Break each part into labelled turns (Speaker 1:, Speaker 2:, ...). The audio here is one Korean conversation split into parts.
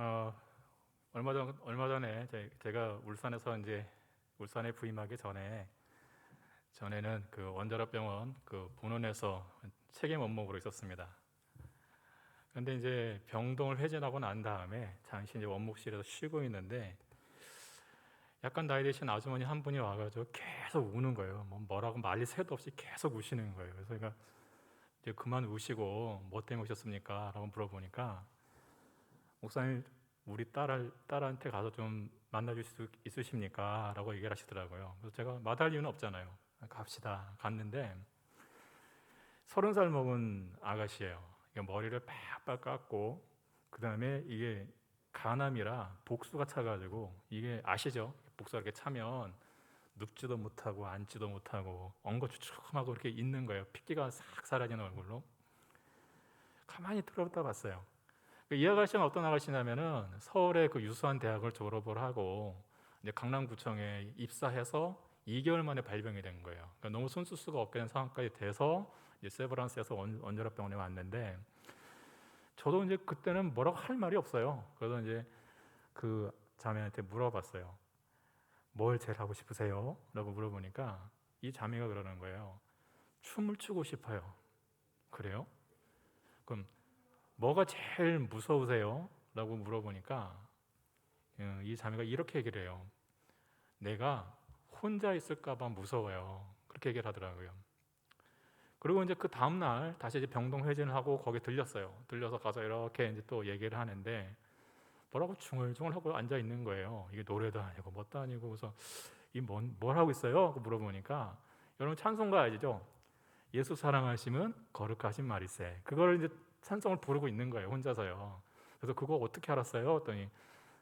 Speaker 1: 어, 얼마 전에 제가 울산에서 이제 울산에 부임하기 전에는 그 원자로병원 그 본원에서 책임 업무로 있었습니다. 그런데 이제 병동을 회진하고 난 다음에 잠시 이제 원목실에서 쉬고 있는데 약간 나이 드신 아주머니 한 분이 와가지고 계속 우는 거예요. 뭐라고 말릴 새도 없이 계속 우시는 거예요. 그래서 제가 이제 그만 우시고 뭐 때문에 오셨습니까? 라고 물어보니까 목사님 우리 딸한테 가서 좀 만나줄 수 있으십니까? 라고 얘기를 하시더라고요. 그래서 제가 마다할 이유는 없잖아요. 갑시다. 갔는데 30살 먹은 아가씨예요. 머리를 빡빡 깎고 그 다음에 이게 간암이라 복수가 차가지고 이게 아시죠? 복수가 이렇게 차면 눕지도 못하고 앉지도 못하고 엉거주춤하고 이렇게 있는 거예요. 핏기가 싹 사라지는 얼굴로. 가만히 들어다 봤어요. 이 아가씨는 어떤 아가씨냐면은 서울의 그 유수한 대학을 졸업을 하고 이제 강남구청에 입사해서 2개월 만에 발병이 된 거예요. 그러니까 너무 손쓸 수가 없게 된 상황까지 돼서 이제 세브란스에서 원자로병원에 왔는데 저도 이제 그때는 뭐라고 할 말이 없어요. 그래서 이제 그 자매한테 물어봤어요. 뭘 제일 하고 싶으세요? 라고 물어보니까 이 자매가 그러는 거예요. 춤을 추고 싶어요. 그래요? 그럼 뭐가 제일 무서우세요? 라고 물어보니까 이 자매가 이렇게 얘기를 해요. 내가 혼자 있을까 봐 무서워요. 그렇게 얘기를 하더라고요. 그리고 이제 그 다음날 다시 이제 병동 회진을 하고 거기 들렸어요. 들려서 가서 이렇게 이제 또 얘기를 하는데 뭐라고 중얼중얼 하고 앉아 있는 거예요. 이게 노래도 아니고 뭣도 아니고. 그래서 뭘 하고 있어요? 물어보니까 여러분 찬송가 아시죠? 예수 사랑하심은 거룩하신 말이세. 그걸 이제 찬송을 부르고 있는 거예요. 혼자서요. 그래서 그거 어떻게 알았어요? 했더니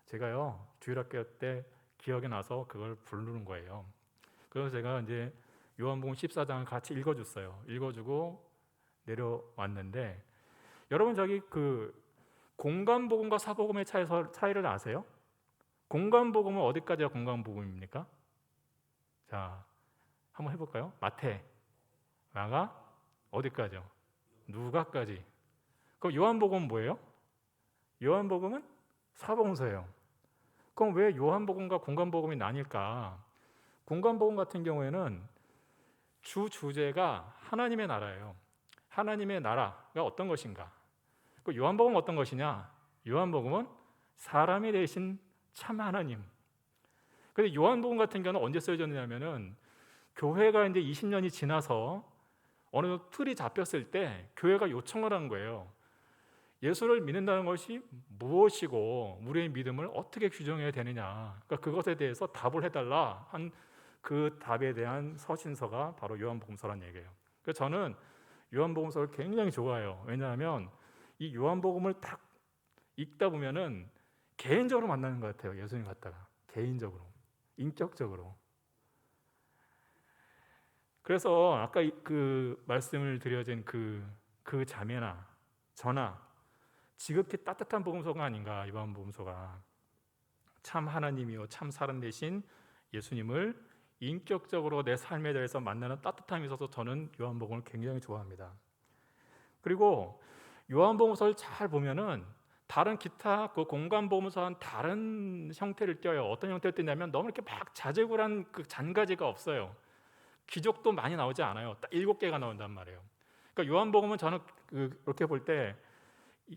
Speaker 1: 제가요 주일학교 때 기억이 나서 그걸 부르는 거예요. 그래서 제가 이제 요한복음 14장을 같이 읽어줬어요. 읽어주고 내려왔는데 여러분 저기 그 공간복음과 사복음의 차이를 아세요? 공간복음은 어디까지가 공간복음입니까? 자, 한번 해볼까요? 마태, 마가, 어디까지요? 누가까지. 그럼 요한복음은 뭐예요? 요한복음은 사복음서예요. 그럼 왜 요한복음과 공간복음이 나뉠까? 공간복음 같은 경우에는 주제가 하나님의 나라예요. 하나님의 나라가 어떤 것인가? 그 요한복음은 어떤 것이냐? 요한복음은 사람이 되신 참 하나님. 근데 요한복음 같은 경우는 언제 쓰여졌냐면은 교회가 이제 20년이 지나서 어느 틀이 잡혔을 때 교회가 요청을 한 거예요. 예수를 믿는다는 것이 무엇이고 우리의 믿음을 어떻게 규정해야 되느냐. 그러니까 그것에 대해서 답을 해달라 한 그 답에 대한 서신서가 바로 요한복음서라는 얘기예요. 그래서 저는 요한복음서를 굉장히 좋아해요. 왜냐하면 이 요한복음을 딱 읽다 보면은 개인적으로 만나는 것 같아요. 예수님 갖다가 개인적으로, 인격적으로. 그래서 아까 그 말씀을 드려진 그 자매나 저나 지극히 따뜻한 복음서가 아닌가. 요한복음서가 참 하나님이요 참 사람 되신 예수님을 인격적으로 내 삶에 대해서 만나는 따뜻함이 있어서 저는 요한복음을 굉장히 좋아합니다. 그리고 요한복음서를 잘 보면은 다른 기타 그 공간복음서와는 다른 형태를 띄어요. 어떤 형태를 띄냐면 너무 이렇게 막 자재구란 그 잔가지가 없어요. 기적도 많이 나오지 않아요. 딱 7개가 나온단 말이에요. 그러니까 요한복음은 저는 그렇게 볼 때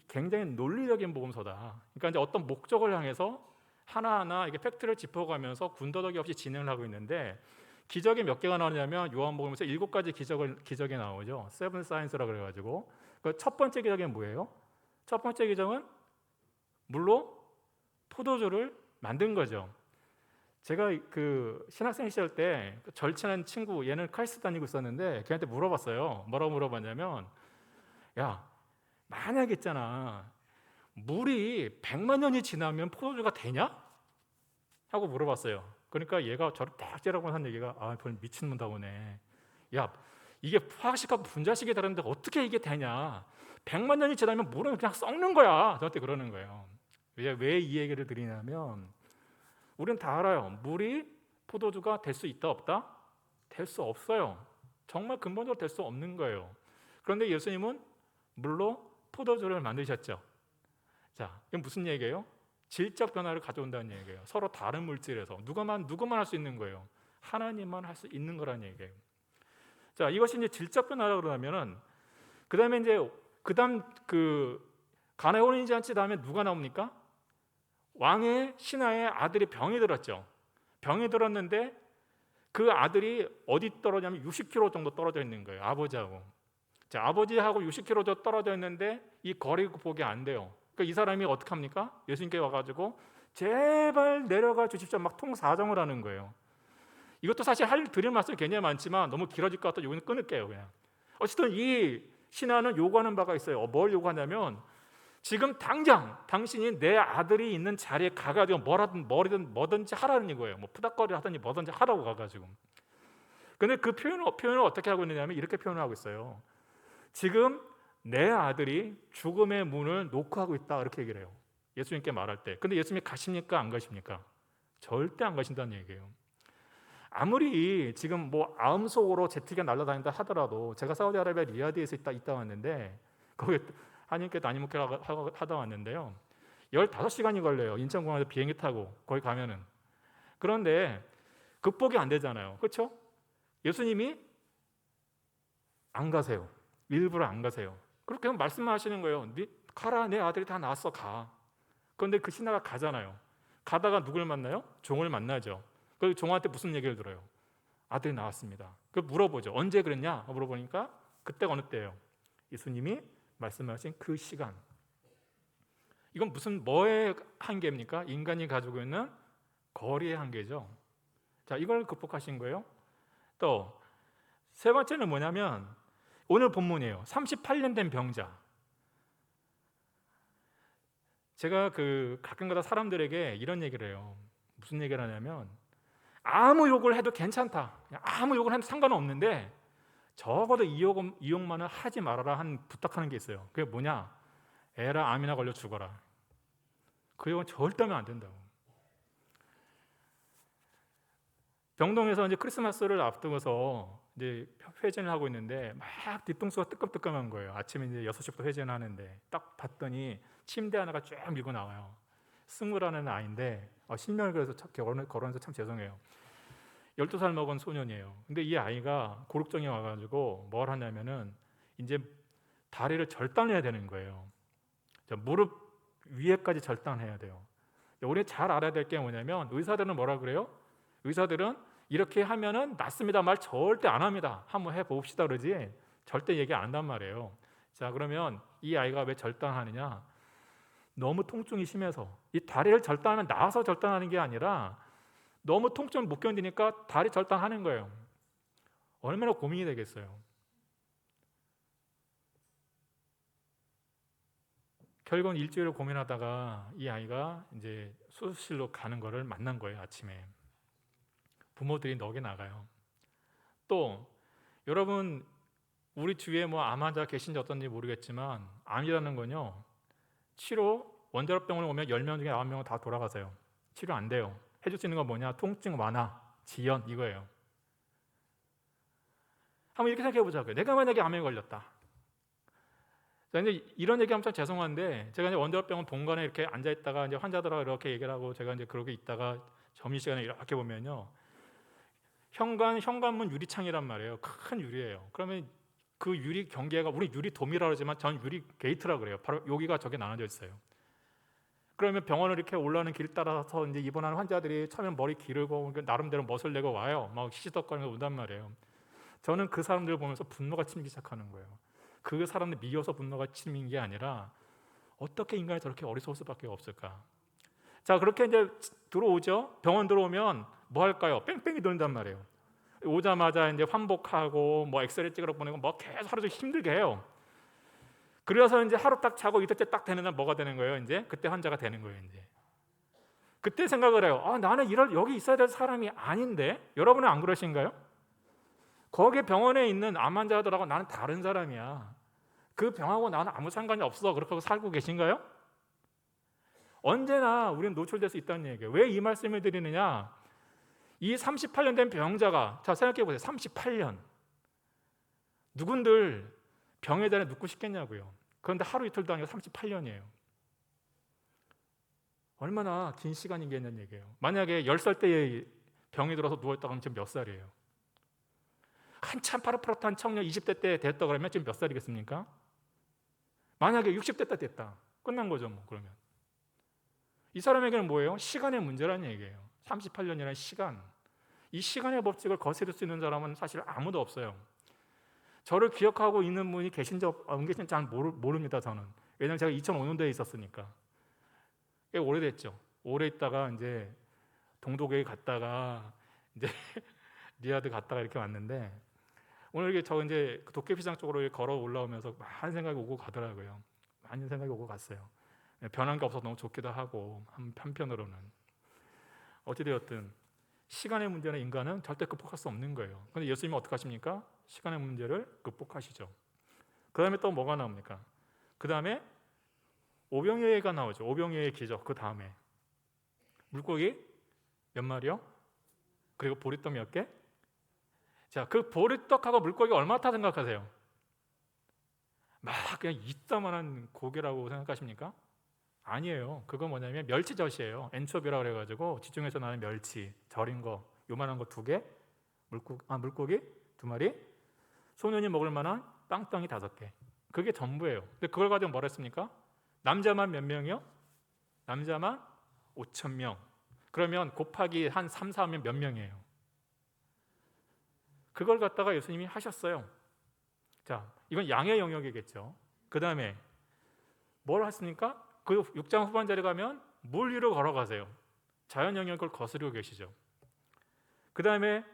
Speaker 1: 굉장히 논리적인 복음서다. 그러니까 이제 어떤 목적을 향해서 하나하나 이게 팩트를 짚어가면서 군더더기 없이 진행을 하고 있는데 기적이 몇 개가 나오냐면 요한복음에서 7가지 기적이 나오죠. 세븐 사인스라 그래가지고 그 첫 번째 기적이 뭐예요? 첫 번째 기적은 물로 포도주를 만든 거죠. 제가 그 신학생 시절 때 절친한 친구 얘는 카이스트 다니고 있었는데 걔한테 물어봤어요. 뭐라고 물어봤냐면 야 만약 있잖아 물이 100만 년이 지나면 포도주가 되냐? 하고 물어봤어요. 그러니까 얘가 저를 딱 째려보면서 한 얘기가 별 미친놈다 보네. 야 이게 화학식하고 분자식이 다른데 어떻게 이게 되냐? 100만 년이 지나면 물은 그냥 썩는 거야. 저한테 그러는 거예요. 왜 이 얘기를 드리냐면 우리는 다 알아요. 물이 포도주가 될 수 있다 없다? 될 수 없어요. 정말 근본적으로 될 수 없는 거예요. 그런데 예수님은 물로 포도주를 만드셨죠. 자, 이건 무슨 얘기예요? 질적 변화를 가져온다는 얘기예요. 서로 다른 물질에서 누구만 할 수 있는 거예요. 하나님만 할 수 있는 거라는 얘기예요. 자, 이것이 이제 질적 변화라 그러면은 그다음에 이제 그 가나의 혼인잔치 다음에 누가 나옵니까? 왕의 신하의 아들이 병이 들었죠. 병이 들었는데 그 아들이 어디 떨어지냐면 60km 정도 떨어져 있는 거예요. 아버지하고. 자, 아버지하고 60km 떨어져 있는데 이 거리 보기 안 돼요. 그러니까 이 사람이 어떻게 합니까? 예수님께 와가지고 제발 내려가 주십시오. 막 통사정을 하는 거예요. 이것도 사실 드릴 말씀이 굉장히 많지만 너무 길어질 것 같아서 여기는 끊을게요. 그냥. 어쨌든 이 신하는 요구하는 바가 있어요. 뭘 요구하냐면 지금 당장 당신이 내 아들이 있는 자리에 가가지고 뭐든지 하라는 이거예요. 뭐 푸닥거리 하든지 뭐든지 하라고 가가지고. 근데 그 표현을 어떻게 하고 있느냐면 이렇게 표현을 하고 있어요. 지금 내 아들이 죽음의 문을 노크하고 있다 이렇게 얘기를 해요. 예수님께 말할 때. 근데 예수님이 가십니까? 안 가십니까? 절대 안 가신다는 얘기예요. 아무리 지금 뭐 아음속으로 제트기가 날아다닌다 하더라도 제가 사우디아라비아 리야드에서 있다 왔는데 거기 한인께 단임 목회를 하다 왔는데요. 15시간이 걸려요. 인천공항에서 비행기 타고 거기 가면은. 그런데 극복이 안 되잖아요. 그렇죠? 예수님이 안 가세요. 일부러 안 가세요. 그렇게 말씀하시는 거예요. 가라, 내 아들이 다 낳았어, 가. 그런데 그 신하가 가잖아요. 가다가 누굴 만나요? 종을 만나죠. 그 종한테 무슨 얘기를 들어요? 아들이 나왔습니다. 그 물어보죠. 언제 그랬냐? 물어보니까 그때가 어느 때예요? 예수님이 말씀하신 그 시간. 이건 뭐의 한계입니까? 인간이 가지고 있는 거리의 한계죠. 자, 이걸 극복하신 거예요. 또 세 번째는 뭐냐면 오늘 본문이에요. 38년 된 병자. 제가 가끔가다 사람들에게 이런 얘기를 해요. 무슨 얘기를 하냐면 아무 욕을 해도 괜찮다. 아무 욕을 해도 상관없는데 적어도 이 욕만은 하지 말아라 한 부탁하는 게 있어요. 그게 뭐냐? 에라 암이나 걸려 죽어라. 그 욕은 절대 하면 안 된다고. 병동에서 이제 크리스마스를 앞두고서 이제 회전을 하고 있는데 막 뒤통수가 뜨끔뜨끔한 거예요. 아침에 이제 6시부터 회전을 하는데 딱 봤더니 침대 하나가 쫙 밀고 나와요. 승우라는 아이인데 신명을 그래서 거론해서 참 죄송해요. 12살 먹은 소년이에요. 근데 이 아이가 고룩정에 와가지고 뭘 하냐면은 이제 다리를 절단해야 되는 거예요. 무릎 위에까지 절단해야 돼요. 우리 잘 알아야 될 게 뭐냐면 의사들은 뭐라 그래요? 의사들은 이렇게 하면은 낫습니다 말 절대 안 합니다. 한번 해봅시다 그러지 절대 얘기 안 한단 말이에요. 자, 그러면 이 아이가 왜 절단하느냐? 너무 통증이 심해서. 이 다리를 절단하면 나와서 절단하는 게 아니라 너무 통증을 못 견디니까 다리 절단하는 거예요. 얼마나 고민이 되겠어요. 결국은 일주일을 고민하다가 이 아이가 이제 수술실로 가는 거를 만난 거예요. 아침에 부모들이 넋이 나가요. 또 여러분 우리 주위에 뭐 암 환자 계신지 어떤지 모르겠지만 암이라는 건요 치료 원자로병원에 오면 10명 중에 9명은 다 돌아가세요. 치료 안 돼요. 해줄 수 있는 건 뭐냐? 통증 완화, 지연 이거예요. 한번 이렇게 생각해 보자고요. 내가 만약에 암에 걸렸다. 자, 이제 이런 얘기하면 참 죄송한데 제가 이제 원자로병원 본관에 이렇게 앉아 있다가 이제 환자들하고 이렇게 얘기를 하고 제가 이제 그러고 있다가 점심시간에 이렇게 보면요. 현관문 유리창이란 말이에요. 큰 유리예요. 그러면 그 유리 경계가 우리 유리 돔이라 그러지만 전 유리 게이트라 그래요. 바로 여기가 저게 나눠져 있어요. 그러면 병원을 이렇게 올라오는 길 따라서 이제 입원하는 환자들이 처음에 머리 기르고 나름대로 멋을 내고 와요. 막 시시덕거리면서 온단 말이에요. 저는 그 사람들 보면서 분노가 치미기 시작하는 거예요. 그 사람들 미워서 분노가 치민 게 아니라 어떻게 인간이 저렇게 어리석을 수밖에 없을까? 자, 그렇게 이제 들어오죠. 병원 들어오면 뭐 할까요? 뺑뺑이 돈단 말이에요. 오자마자 이제 환복하고 뭐 엑스레이 찍으러 보내고 뭐 계속 하루 종일 힘들게 해요. 그래서 이제 하루 딱 자고 이틀째 딱 되는 날 뭐가 되는 거예요? 이제 그때 환자가 되는 거예요. 이제 그때 생각을 해요. 나는 여기 있어야 될 사람이 아닌데. 여러분은 안 그러신가요? 거기 병원에 있는 암 환자들하고 나는 다른 사람이야. 그 병하고 나는 아무 상관이 없어. 그렇게 하고 살고 계신가요? 언제나 우리는 노출될 수 있다는 얘기예요. 왜 이 말씀을 드리느냐? 이 38년 된 병자가 자 생각해 보세요. 38년 누군들 병에 대해 눕고 싶겠냐고요. 그런데 하루 이틀도 아니고 38년이에요. 얼마나 긴 시간이겠냐는 얘기예요. 만약에 10살 때에 병이 들어서 누워있다 그러면 지금 몇 살이에요? 한참 파릇파릇한 청년 20대 때 됐다 그러면 지금 몇 살이겠습니까? 만약에 60대 때 됐다. 끝난 거죠, 뭐. 그러면 이 사람에게는 뭐예요? 시간의 문제라는 얘기예요. 38년이라는 시간. 이 시간의 법칙을 거스릴 수 있는 사람은 사실 아무도 없어요. 저를 기억하고 있는 분이 계신지 안 계신지 잘 모릅니다, 저는. 왜냐하면 제가 2005년도에 있었으니까. 꽤 오래됐죠. 오래 있다가 이제 동독에 갔다가 이제 리야드 갔다가 이렇게 왔는데, 오늘 이게 저 이제 도깨비장 쪽으로 걸어 올라오면서 많은 생각이 오고 가더라고요. 많은 생각이 오고 갔어요. 변한 게 없어서 너무 좋기도 하고, 한편으로는 어찌되었든 시간의 문제는 인간은 절대 극복할 수 없는 거예요. 그런데 예수님은 어떻게 하십니까? 시간의 문제를 극복하시죠. 그 다음에 또 뭐가 나옵니까? 그 다음에 오병이어가 나오죠. 오병이어의 기적. 그 다음에 물고기 몇 마리요? 그리고 보리떡 몇 개? 자, 그 보리떡하고 물고기 얼마나 생각하세요? 막 그냥 이따만한 고기라고 생각하십니까? 아니에요. 그거 뭐냐면 멸치젓이에요. 엔초비라고 그래가지고 지중해에서 나는 멸치, 절인 거, 요만한 거 2개, 물고기 2마리, 소년이 먹을 만한 빵덩이 5개. 그게 전부예요. 근데 그걸 가지고 뭘 했습니까? 남자만 몇 명이요? 남자만 5,000명. 그러면 곱하기 한 3, 4하면 몇 명이에요? 그걸 갖다가 예수님이 하셨어요. 자, 이건 양의 영역이겠죠. 그 다음에 뭘 했습니까? 그 6장 후반절에 가면 물 위로 걸어가세요. 자연 영역을 거스르고 계시죠. 그 다음에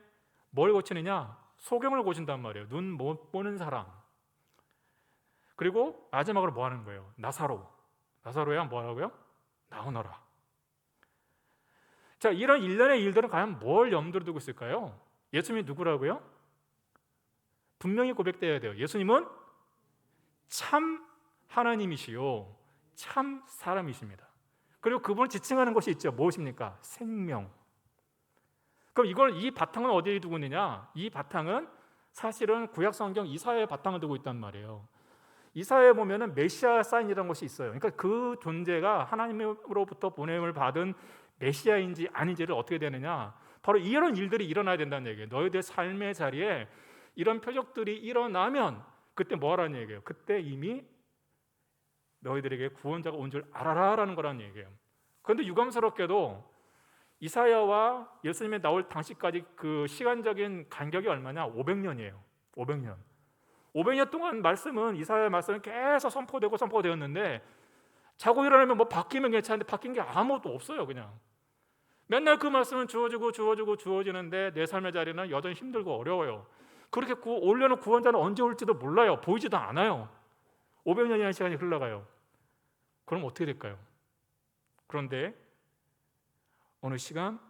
Speaker 1: 뭘 고치느냐? 소경을 고친단 말이에요. 눈 못 보는 사람. 그리고 마지막으로 뭐 하는 거예요? 나사로야 뭐 하라고요? 나오너라. 자, 이런 일련의 일들은 과연 뭘 염두에 두고 있을까요? 예수님이 누구라고요? 분명히 고백되어야 돼요. 예수님은 참 하나님이시요 참 사람이십니다. 그리고 그분을 지칭하는 것이 있죠. 무엇입니까? 생명. 그럼 이 바탕은 어디에 두고 있느냐? 이 바탕은 사실은 구약성경 이사야의 바탕을 두고 있단 말이에요. 이사야에 보면은 메시아 사인이라는 것이 있어요. 그러니까 그 존재가 하나님으로부터 보냄을 받은 메시아인지 아닌지를 어떻게 되느냐? 바로 이런 일들이 일어나야 된다는 얘기예요. 너희들 삶의 자리에 이런 표적들이 일어나면 그때 뭐 하라는 얘기예요? 그때 이미 너희들에게 구원자가 온 줄 알아라라는 거라는 얘기예요. 그런데 유감스럽게도 이사야와 예수님이 나올 당시까지 그 시간적인 간격이 얼마냐? 500년이에요. 500년. 500년 동안 말씀은 이사야의 말씀은 계속 선포되었는데 자고 일어나면 뭐 바뀌면 괜찮은데 바뀐 게 아무것도 없어요. 그냥 맨날 그 말씀은 주어지는데 내 삶의 자리는 여전히 힘들고 어려워요. 그렇게 올려놓은 구원자는 언제 올지도 몰라요. 보이지도 않아요. 500년이라는 시간이 흘러가요. 그럼 어떻게 될까요? 그런데 어느 시간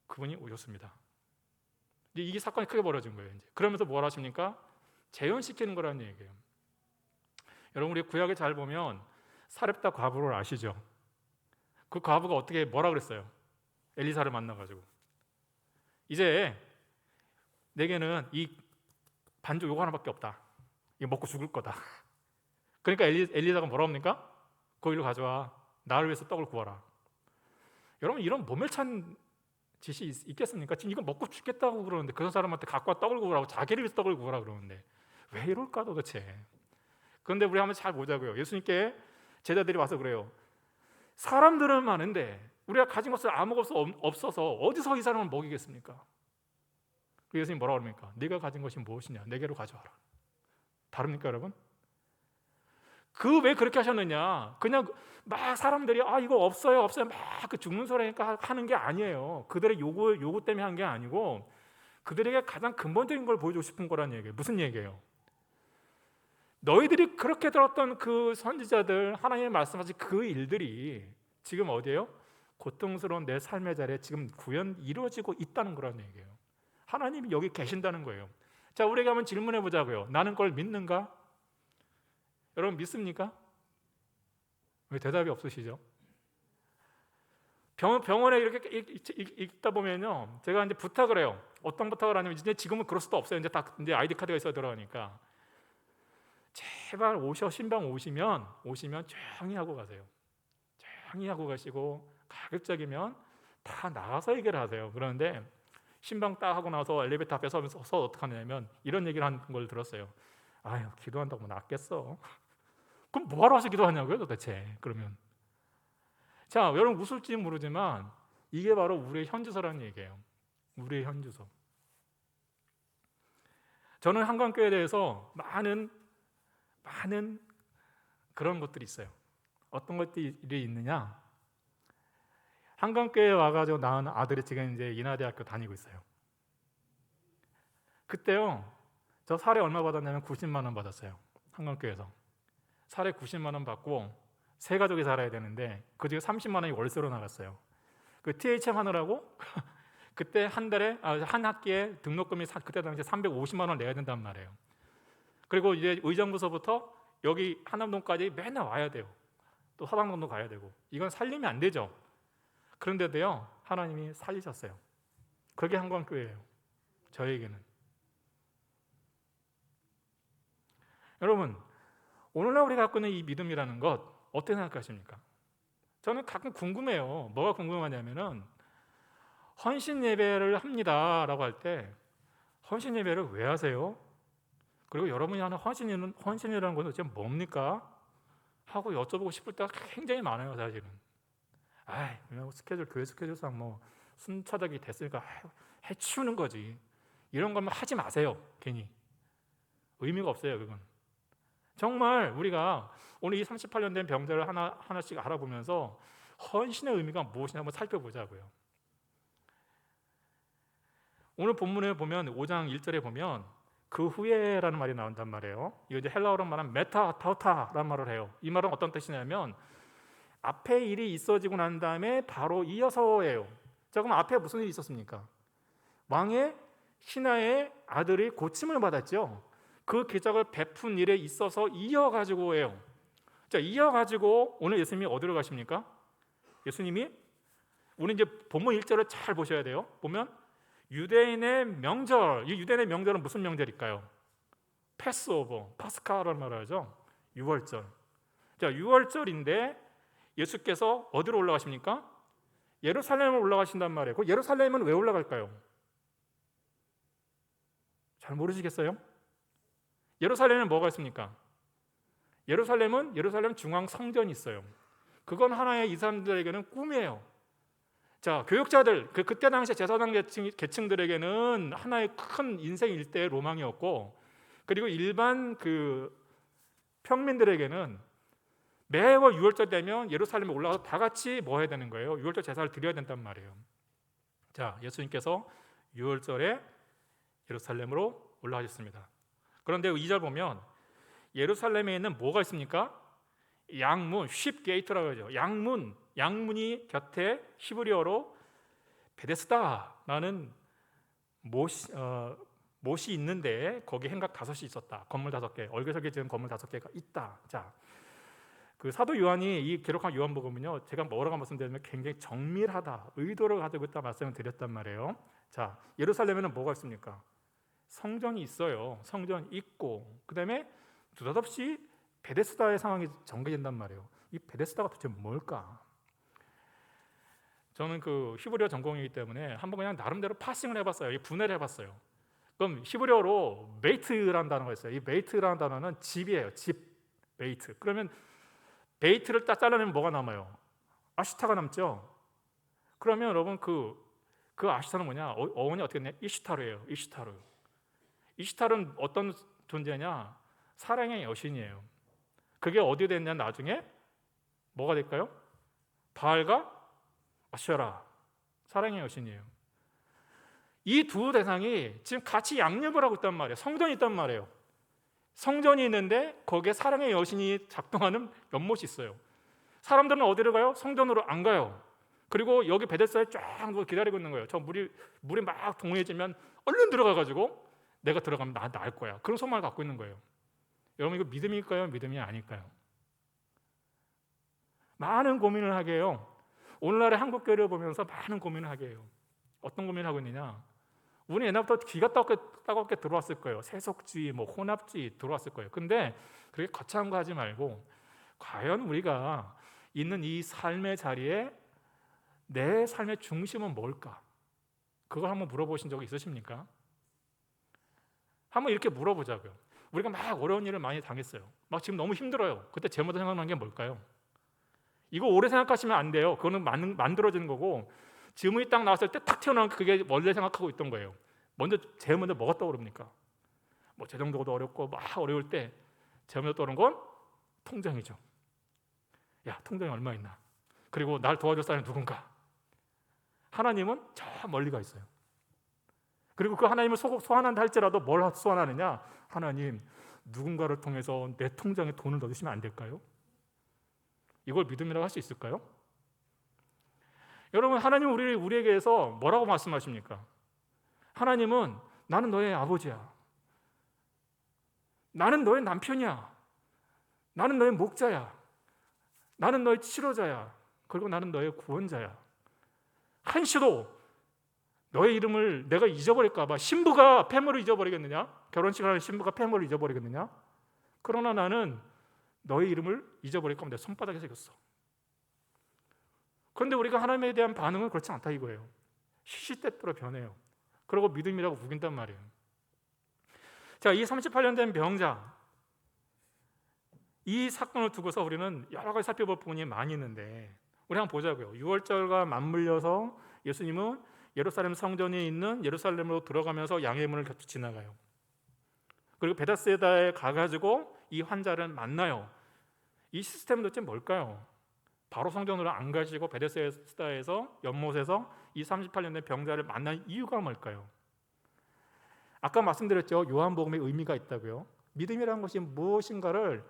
Speaker 1: 그분이 오셨습니다. 이게 사건이 크게 벌어진 거예요. 이제. 그러면서 뭘 하십니까? 재현시키는 거라는 얘기예요. 여러분, 우리 구약에 잘 보면 사렙다 과부를 아시죠? 그 과부가 어떻게 뭐라 그랬어요? 엘리사를 만나가지고 이제 내게는 이 반죽 요거 하나밖에 없다. 이거 먹고 죽을 거다. 그러니까 엘리사가 뭐라 합니까? 그 일로 가져와. 나를 위해서 떡을 구워라. 여러분, 이런 모멸찬 짓이 있겠습니까? 지금 이거 먹고 죽겠다고 그러는데 그런 사람한테 갖고 와 떡을 구우라고, 자기를 위해서 떡을 구우라 그러는데 왜 이럴까 도대체. 그런데 우리 한번 잘 보자고요. 예수님께 제자들이 와서 그래요. 사람들은 많은데 우리가 가진 것은 아무것도 없어서 어디서 이 사람을 먹이겠습니까? 그 예수님 뭐라고 합니까? 네가 가진 것이 무엇이냐? 내게로 가져와라. 다릅니까, 여러분? 왜 그렇게 하셨느냐? 그냥 막 사람들이 이거 없어요 막 그 죽는 소리니까 하는 게 아니에요. 그들의 요구 때문에 한 게 아니고 그들에게 가장 근본적인 걸 보여주고 싶은 거라는 얘기예요. 무슨 얘기예요? 너희들이 그렇게 들었던 그 선지자들, 하나님의 말씀하신 그 일들이 지금 어디예요? 고통스러운 내 삶의 자리에 지금 구현 이루어지고 있다는 거라는 얘기예요. 하나님이 여기 계신다는 거예요. 자, 우리에게 한번 질문해 보자고요. 나는 그걸 믿는가? 여러분 믿습니까? 왜 대답이 없으시죠? 병원에 이렇게 있다 보면요, 제가 이제 부탁을 해요. 어떤 부탁을 하냐면 이제 지금은 그럴 수도 없어요. 이제 아이디 카드가 있어야 들어가니까 제발 신방 오시면 조용히 하고 가세요. 많이 하고 가시고 가급적이면 다 나가서 얘기를 하세요. 그런데 신방 딱 하고 나서 엘리베이터 앞에 서서 어떻게 하냐면 이런 얘기를 하는 걸 들었어요. 아유, 기도한다고 낫겠어. 그럼 뭐하러 와서 기도하냐고요 도대체. 그러면 자, 여러분 웃을지 모르지만 이게 바로 우리의 현주소라는 얘기예요. 우리의 현주소. 저는 한강교회에 대해서 많은 그런 것들이 있어요. 어떤 것들이 있느냐? 한강교회에 와가지고 낳은 아들이 지금 이제 인하대학교 다니고 있어요. 그때요, 저 사례 얼마 받았냐면 90만 원 받았어요. 한강교회에서 사례 90만 원 받고 세 가족이 살아야 되는데 그 중에 30만 원이 월세로 나갔어요. 그 THM 하느라고 그때 한 달에 한 학기에 등록금이 그때 당시에 350만 원 내야 된단 말이에요. 그리고 이제 의정부서부터 여기 한남동까지 맨날 와야 돼요. 또 화당동도 가야 되고 이건 살림이 안 되죠. 그런데도요 하나님이 살리셨어요. 그게 한강교회예요. 저에게는. 여러분, 오늘날 우리가 갖고 있는 이 믿음이라는 것 어떻게 생각하십니까? 저는 가끔 궁금해요. 뭐가 궁금하냐면은 헌신 예배를 합니다라고 할 때 헌신 예배를 왜 하세요? 그리고 여러분이 하는 헌신이라는 것은 도대체 뭡니까? 하고 여쭤보고 싶을 때가 굉장히 많아요, 사실은. 교회 스케줄상 뭐 순차적이 됐으니까 해치우는 거지. 이런 거면 하지 마세요, 괜히. 의미가 없어요, 그건. 정말 우리가 오늘 이 38년 된 병자를 하나씩 알아보면서 헌신의 의미가 무엇이냐 한번 살펴보자고요. 오늘 본문에 보면 5장 1절에 보면 그 후에라는 말이 나온단 말이에요. 이거 이제 헬라어로 말하면 메타타우타라는 말을 해요. 이 말은 어떤 뜻이냐면 앞에 일이 있어지고 난 다음에 바로 이어서예요. 자, 그럼 앞에 무슨 일이 있었습니까? 왕의 신하의 아들이 고침을 받았죠. 그 기적을 베푼 일에 있어서 이어가지고 해요. 자, 이어가지고 오늘 예수님이 어디로 가십니까? 예수님이 우리 이제 본문 1절을 잘 보셔야 돼요. 보면 유대인의 명절, 이 유대인의 명절은 무슨 명절일까요? 패스오버, 파스카라는 말을 하죠. 6월절. 자, 6월절인데 예수께서 어디로 올라가십니까? 예루살렘으로 올라가신단 말이에요. 그 예루살렘은 왜 올라갈까요? 잘 모르시겠어요? 예루살렘에는 뭐가 있습니까? 예루살렘 중앙 성전이 있어요. 그건 하나의 이 사람들에게는 꿈이에요. 자, 교육자들, 그때 당시에 제사장 계층들에게는 하나의 큰 인생 일대의 로망이었고, 그리고 일반 그 평민들에게는 매월 6월절 되면 예루살렘에 올라가서 다 같이 뭐 해야 되는 거예요? 6월절 제사를 드려야 된단 말이에요. 자, 예수님께서 6월절에 예루살렘으로 올라가셨습니다. 그런데 2절 보면 예루살렘에 있는 뭐가 있습니까? 양문, 쉽 게이트라고 하죠. 양문이 곁에 히브리어로 베데스다라는 못이 있는데 거기 행각 5이 있었다. 건물 5개, 얼개설계 지은 건물 5개가 있다. 자, 그 사도 요한이 이 기록한 요한복음은요, 제가 뭐라고 말씀드리면 굉장히 정밀하다, 의도를 가지고 있다 말씀을 드렸단 말이에요. 자, 예루살렘에는 뭐가 있습니까? 성전이 있어요. 성전 있고, 그 다음에 느닷없이 베데스다의 상황이 전개된단 말이에요. 이 베데스다가 도대체 뭘까? 저는 그 히브리어 전공이기 때문에 한번 그냥 나름대로 파싱을 해봤어요. 분해를 해봤어요. 그럼 히브리어로 베이트라는 단어가 있어요. 이 베이트라는 단어는 집이에요. 집, 베이트. 그러면 베이트를 딱 잘라내면 뭐가 남아요? 아시타가 남죠. 그러면 여러분 그 아시타는 뭐냐? 어원이 어떻게 되냐? 이시타르예요. 이시타르는 어떤 존재냐? 사랑의 여신이에요. 그게 어디에 됐냐? 나중에 뭐가 될까요? 바알과 아셔라, 사랑의 여신이에요. 이 두 대상이 지금 같이 양립을 하고 있단 말이에요. 성전이 있단 말이에요. 성전이 있는데 거기에 사랑의 여신이 작동하는 연못이 있어요. 사람들은 어디로 가요? 성전으로 안 가요. 그리고 여기 베데스다에 쫙 기다리고 있는 거예요. 저 물이 막 동해지면 얼른 들어가가지고 내가 들어가면 나을 거야. 그런 소망을 갖고 있는 거예요. 여러분, 이거 믿음일까요? 믿음이 아닐까요? 많은 고민을 하게 해요. 오늘날의 한국교회를 보면서 많은 고민을 하게 해요. 어떤 고민을 하고 있느냐? 우리 옛날부터 기가 따갑게 들어왔을 거예요. 세속주의, 혼합주의 들어왔을 거예요. 근데 그렇게 거창한 거 하지 말고 과연 우리가 있는 이 삶의 자리에 내 삶의 중심은 뭘까? 그걸 한번 물어보신 적 있으십니까? 한번 이렇게 물어보자고요. 우리가 막 어려운 일을 많이 당했어요. 막 지금 너무 힘들어요. 그때 제일 먼저 생각난 게 뭘까요? 이거 오래 생각하시면 안 돼요. 그거는 만들어진 거고, 질문이 딱 나왔을 때 탁 튀어나온 그게 원래 생각하고 있던 거예요. 제일 먼저 뭐가 떠오릅니까? 뭐 재정적으로도 어렵고 막 어려울 때 제일 먼저 떠오르는 건 통장이죠. 야, 통장이 얼마 있나? 그리고 날 도와줄 사람이 누군가? 하나님은 저 멀리 가 있어요. 그리고 그 하나님을 소환한다 할지라도 뭘 소환하느냐? 하나님, 누군가를 통해서 내 통장에 돈을 넣으시면 안 될까요? 이걸 믿음이라고 할 수 있을까요? 여러분, 하나님은 우리에게서 뭐라고 말씀하십니까? 하나님은 나는 너의 아버지야. 나는 너의 남편이야. 나는 너의 목자야. 나는 너의 치료자야. 그리고 나는 너의 구원자야. 한시도 너의 이름을 내가 잊어버릴까 봐. 신부가 폐물을 잊어버리겠느냐? 결혼식을 하는 신부가 폐물을 잊어버리겠느냐? 그러나 나는 너의 이름을 잊어버릴까 봐 내 손바닥에 새겼어. 그런데 우리가 하나님에 대한 반응은 그렇지 않다 이거예요. 시시때때로 변해요. 그리고 믿음이라고 우긴단 말이에요. 자, 이 38년 된 병자, 이 사건을 두고서 우리는 여러 가지 살펴볼 부분이 많이 있는데 우리 한번 보자고요. 6월절과 맞물려서 예수님은 예루살렘 성전이 있는 예루살렘으로 들어가면서 양의 문을 곁을 지나가요. 그리고 베다스다에 가가지고 이 환자를 만나요. 이 시스템은 도대체 뭘까요? 바로 성전으로 안 가시고 베다스다에서 연못에서 이 38년 된 병자를 만난 이유가 뭘까요? 아까 말씀드렸죠. 요한복음에 의미가 있다고요. 믿음이라는 것이 무엇인가를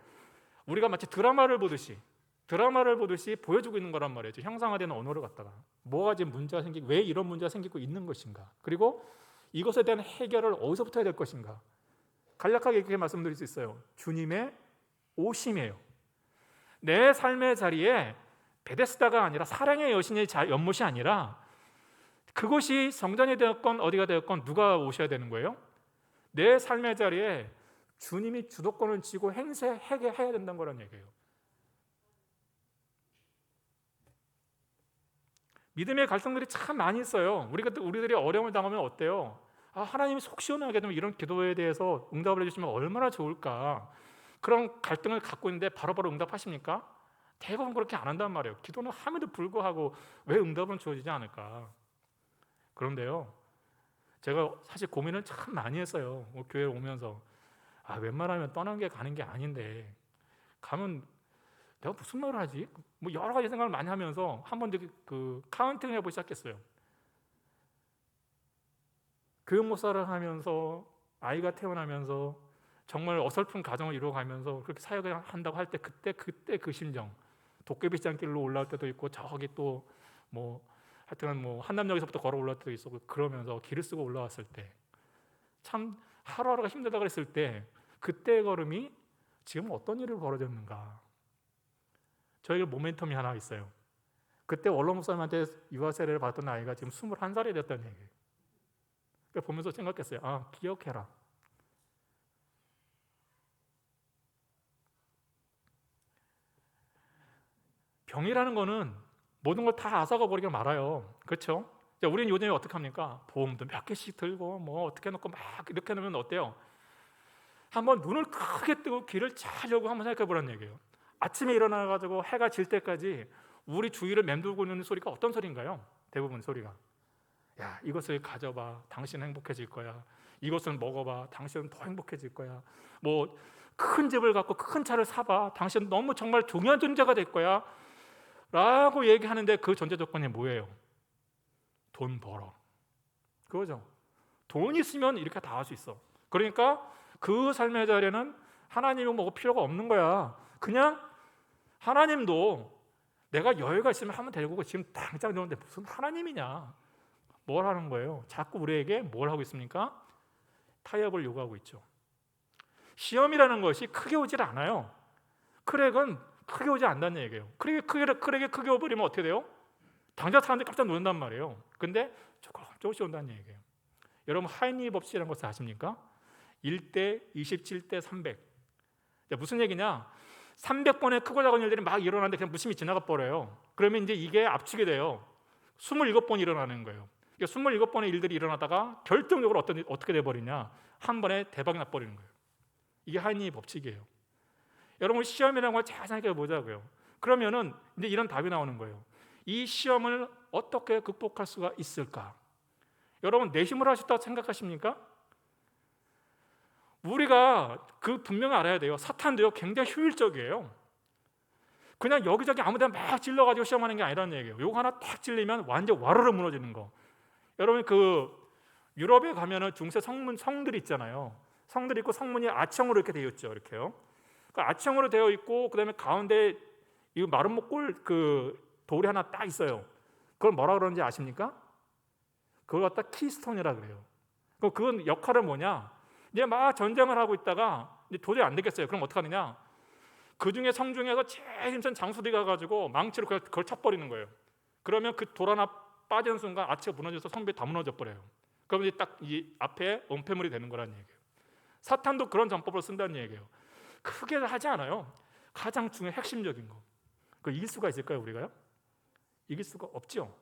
Speaker 1: 우리가 마치 드라마를 보듯이 보여주고 있는 거란 말이죠. 형상화되는 언어를 갖다가 뭐가 지금 문제가 생기고 왜 이런 문제가 생기고 있는 것인가, 그리고 이것에 대한 해결을 어디서부터 해야 될 것인가, 간략하게 이렇게 말씀드릴 수 있어요. 주님의 오심이에요. 내 삶의 자리에 베데스다가 아니라 사랑의 여신의 연못이 아니라 그것이 성전이 되었건 어디가 되었건 누가 오셔야 되는 거예요? 내 삶의 자리에 주님이 주도권을 쥐고 행세하게 해야 된다는 거란 얘기예요. 믿음의 갈등들이 참 많이 있어요. 우리들이 어려움을 당하면 어때요? 하나님이 속 시원하게 좀 이런 기도에 대해서 응답을 해주시면 얼마나 좋을까. 그런 갈등을 갖고 있는데 바로바로 응답하십니까? 대부분 그렇게 안 한단 말이에요. 기도는 함에도 불구하고 왜 응답은 주어지지 않을까? 그런데요, 제가 사실 고민을 참 많이 했어요. 교회 오면서 웬만하면 떠난 게 가는 게 아닌데 가면 내가 무슨 말을 하지? 뭐 여러 가지 생각을 많이 하면서 한 번 그 카운팅을 해보기 시작했어요. 교육 목사를 하면서 아이가 태어나면서 정말 어설픈 가정을 이루어가면서 그렇게 사역을 한다고 할 때 그때 그 심정, 도깨비장길로 올라올 때도 있고 저기 또 뭐 하여튼 뭐 한남역에서부터 걸어 올라올 때도 있었고 그러면서 길을 쓰고 올라왔을 때 참 하루하루가 힘들다 그랬을 때 그때의 걸음이 지금 어떤 일이 벌어졌는가. 저에게 모멘텀이 하나 있어요. 그때 원로 목사님한테 유아 세례를 받던 아이가 지금 21살이 됐다는 얘기예요. 그러니까 보면서 생각했어요. 기억해라. 병이라는 거는 모든 걸 다 앗아가 버리게 말아요. 그렇죠? 우리는 요즘에 어떻게 합니까? 보험도 몇 개씩 들고 뭐 어떻게 해놓고 막 이렇게 놓으면 어때요? 한번 눈을 크게 뜨고 귀를 잘 열고 한번 생각해 보라는 얘기예요. 아침에 일어나가지고 해가 질 때까지 우리 주위를 맴돌고 있는 소리가 어떤 소리인가요? 대부분 소리가 야, 이것을 가져봐, 당신은 행복해질 거야. 이것을 먹어봐, 당신은 더 행복해질 거야. 뭐 큰 집을 갖고 큰 차를 사봐, 당신은 너무 정말 중요한 존재가 될 거야 라고 얘기하는데 그 전제 조건이 뭐예요? 돈 벌어. 그거죠. 돈 있으면 이렇게 다 할 수 있어. 그러니까 그 삶의 자리에는 하나님이 뭐 필요가 없는 거야. 그냥 하나님도 내가 여유가 있으면 하면 되고 지금 당장 되는데 무슨 하나님이냐. 뭘 하는 거예요? 자꾸 우리에게 뭘 하고 있습니까? 타협을 요구하고 있죠. 시험이라는 것이 크게 오질 않아요. 크랙은 크게 오지 않는다는 얘기예요. 크랙이 크게 오버리면 어떻게 돼요? 당장 사람들이 깜짝 놀란단 말이에요. 근데 조금씩 온다는 얘기예요. 여러분 하이니 법칙이라는 것을 아십니까? 1대 27대 300. 무슨 얘기냐? 300번의 크고 작은 일들이 막 일어나는데 그냥 무심히 지나가 버려요. 그러면 이제 이게 압축이 돼요. 27번 일어나는 거예요. 27번의 일들이 일어나다가 결정적으로 어떻게 돼버리냐, 한 번에 대박이 나버리는 거예요. 이게 하나님의 법칙이에요. 여러분, 시험이라는 걸 잘 생각해 보자고요. 그러면은 이제 이런 답이 나오는 거예요. 이 시험을 어떻게 극복할 수가 있을까? 여러분, 내 힘으로 하셨다고 생각하십니까? 우리가 분명히 알아야 돼요. 사탄도요, 굉장히 효율적이에요. 그냥 여기저기 아무데나 막 찔러가지고 시험하는 게 아니라는 얘기예요. 요거 하나 딱 찔리면 완전 와르르 무너지는 거. 여러분, 유럽에 가면은 중세 성들이 있잖아요. 성들이 있고 성문이 아치형으로 이렇게 되어 있죠. 이렇게요. 그 아치형으로 되어 있고, 그다음에 가운데 이 마름모꼴 돌이 하나 딱 있어요. 그걸 뭐라 그러는지 아십니까? 그걸 갖다 키스톤이라 그래요. 그건 역할은 뭐냐? 이제 막 전쟁을 하고 있다가 이제 도저히 안 되겠어요. 그럼 어떡하느냐? 그 중에 성 중에서 제일 힘센 장수들이 가가지고 망치로 그걸 쳐버리는 거예요. 그러면 그 돌 하나 빠지는 순간 아치가 무너져서 성벽이 다 무너져 버려요. 그럼 이제 딱 이 앞에 은폐물이 되는 거라는 얘기예요. 사탄도 그런 전법을 쓴다는 얘기예요. 크게 하지 않아요. 가장 중요한 핵심적인 거. 그걸 이길 수가 있을까요, 우리가요? 이길 수가 없죠.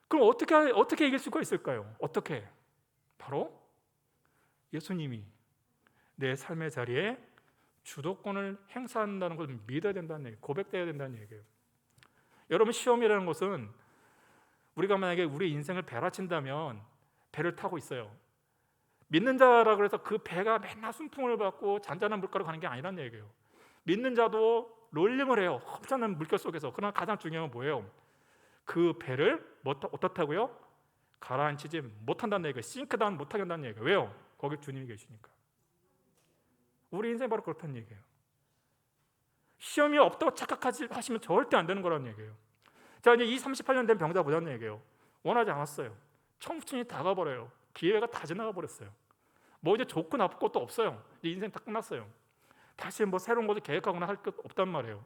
Speaker 1: 그럼 어떻게 이길 수가 있을까요? 어떻게? 바로 예수님이 내 삶의 자리에 주도권을 행사한다는 걸 믿어야 된다는 얘기예요. 고백돼야 된다는 얘기예요. 여러분, 시험이라는 것은 우리가 만약에 우리 인생을 배라 친다면 배를 타고 있어요. 믿는 자라 그래서 그 배가 맨날 순풍을 받고 잔잔한 물가로 가는 게 아니라는 얘기예요. 믿는 자도 롤링을 해요. 엄청난 물결 속에서. 그러나 가장 중요한 건 뭐예요? 그 배를 어떻다고요? 가라앉히지 못한다는 얘기예요. 싱크다운 못하게 한다는 얘기예요. 왜요? 거기 주님이 계시니까. 우리 인생이 바로 그렇다는 얘기예요. 시험이 없다고 착각하시면 절대 안 되는 거라는 얘기예요. 자, 이제 이 38년 된 병자 보자는 얘기예요. 원하지 않았어요. 청춘이 다 가버려요. 기회가 다 지나가 버렸어요. 뭐 이제 좋고 나쁠 것도 없어요. 이제 인생 다 끝났어요. 다시 뭐 새로운 것을 계획하거나 할 것 없단 말이에요.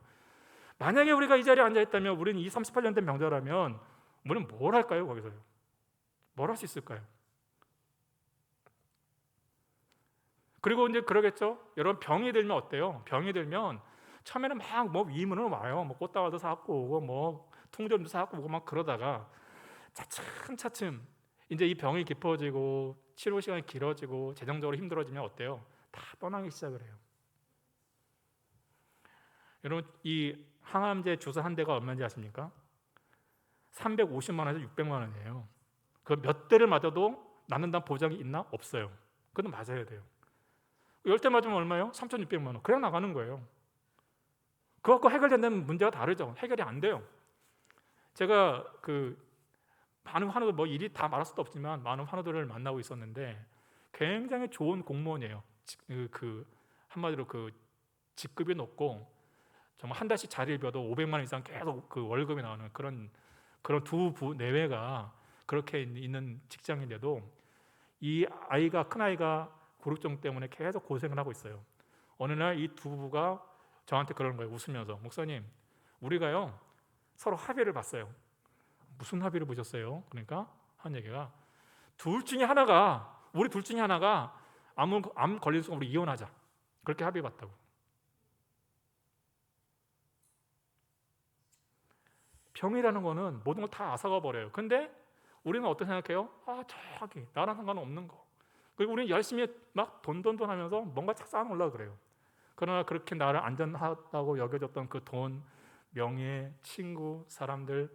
Speaker 1: 만약에 우리가 이 자리에 앉아있다면, 우리는 이 38년 된 병자라면 우리는 뭘 할까요? 거기서요. 뭘 할 수 있을까요? 그리고 이제 그러겠죠. 여러분, 병이 들면 어때요? 병이 들면 처음에는 막 뭐 위문을 와요. 뭐 꽃다발도 사갖고 오고 뭐 통조림도 사갖고 오고 막 그러다가 차츰차츰 이제 이 병이 깊어지고 치료 시간이 길어지고 재정적으로 힘들어지면 어때요? 다 떠나기 시작을 해요. 여러분, 이 항암제 주사 한 대가 얼마인지 아십니까? 350만 원에서 600만 원이에요. 그 몇 대를 맞아도 낫는다는 보장이 있나? 없어요. 그건 맞아야 돼요. 10대 맞으면 얼마예요? 3,600만 원. 그냥 나가는 거예요. 그거 갖고 해결된다는 문제가 다르죠. 해결이 안 돼요. 제가 많은 환우들, 뭐 일이 다 말할 수도 없지만 많은 환우들을 만나고 있었는데 굉장히 좋은 공무원이에요. 한마디로 직급이 높고 정말 한 달씩 자리를 비워도 500만 원 이상 계속 월급이 나오는 그런 두 내외가 그렇게 있는 직장인데도 큰 아이가 고육종 때문에 계속 고생을 하고 있어요. 어느 날 이 두 부부가 저한테 그러는 거예요. 웃으면서, 목사님, 우리가요 서로 합의를 봤어요. 무슨 합의를 보셨어요? 그러니까 한 얘기가, 우리 둘 중에 하나가 암 걸린 순간 우리 이혼하자. 그렇게 합의 봤다고. 병이라는 거는 모든 걸 다 앗아가 버려요. 근데 우리는 어떻게 생각해요? 저기 나랑 상관은 없는 거. 그리고 우리는 열심히 막 돈 하면서 뭔가 쌓아놓으려고 그래요. 그러나 그렇게 나를 안전하다고 여겨졌던 그 돈, 명예, 친구, 사람들,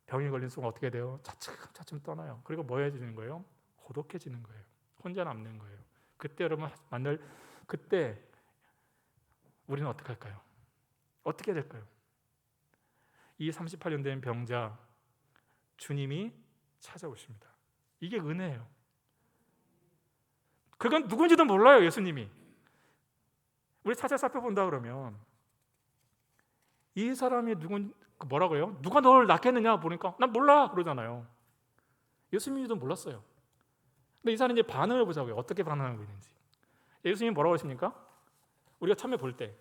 Speaker 1: 병이 걸린 순간 어떻게 돼요? 차츰 떠나요. 그리고 뭐 해지는 거예요? 고독해지는 거예요. 혼자 남는 거예요. 그때 여러분 그때 우리는 어떻게 할까요? 어떻게 될까요? 이 38년 된 병자, 주님이 찾아오십니다. 이게 은혜예요. 그건 누군지도 몰라요, 예수님이. 우리 사실 살펴본다 그러면 이 사람이 뭐라 그래요? 누가 널 낳겠느냐 보니까 난 몰라 그러잖아요. 예수님도 몰랐어요. 근데 이 사람이 이제 반응을 보자고요. 어떻게 반응하고 있는지. 예수님이 뭐라고 하십니까? 우리가 처음에 볼 때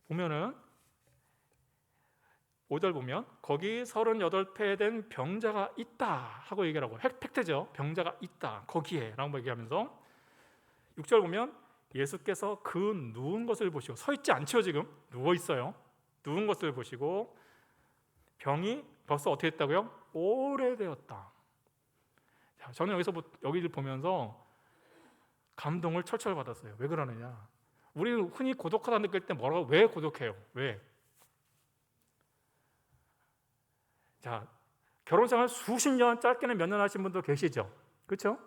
Speaker 1: 보면은 5절 보면 거기 38배 된 병자가 있다 하고 얘기하고, 팩트죠. 병자가 있다 거기에 라고 얘기하면서 6절 보면 예수께서 그 누운 것을 보시고, 서 있지 않죠, 지금 누워 있어요. 누운 것을 보시고 병이 벌써 어떻게 됐다고요? 오래되었다. 자, 저는 여기를 보면서 감동을 철철 받았어요. 왜 그러느냐? 우리는 흔히 고독하다 느낄 때 왜 고독해요? 왜? 자, 결혼생활 수십 년, 짧게는 몇 년 하신 분도 계시죠? 그렇죠?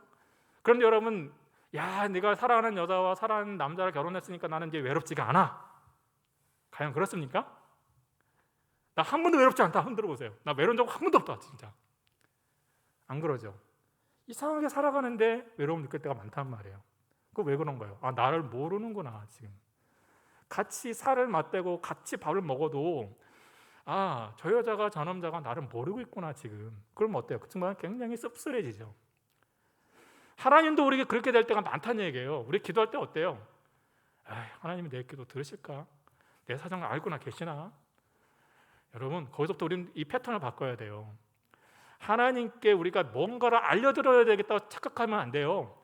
Speaker 1: 그런데 여러분, 내가 사랑하는 여자와 사랑하는 남자를 결혼했으니까 나는 이제 외롭지가 않아. 과연 그렇습니까? 나 한 번도 외롭지 않다. 흔들어 보세요. 나 외로운 적 한 번도 없다. 진짜. 안 그러죠? 이상하게 살아가는데 외로움 느낄 때가 많단 말이에요. 그거 왜 그런 거예요? 나를 모르는구나. 지금 같이 살을 맞대고 같이 밥을 먹어도 저 여자가 저 남자가 나를 모르고 있구나 지금. 그럼 어때요? 그 순간 굉장히 씁쓸해지죠. 하나님도 우리에게 그렇게 될 때가 많다는 얘기예요. 우리 기도할 때 어때요? 하나님이 내 기도 들으실까? 내 사정을 알고나 계시나? 여러분, 거기서부터 우리는 이 패턴을 바꿔야 돼요. 하나님께 우리가 뭔가를 알려드려야 되겠다고 착각하면 안 돼요.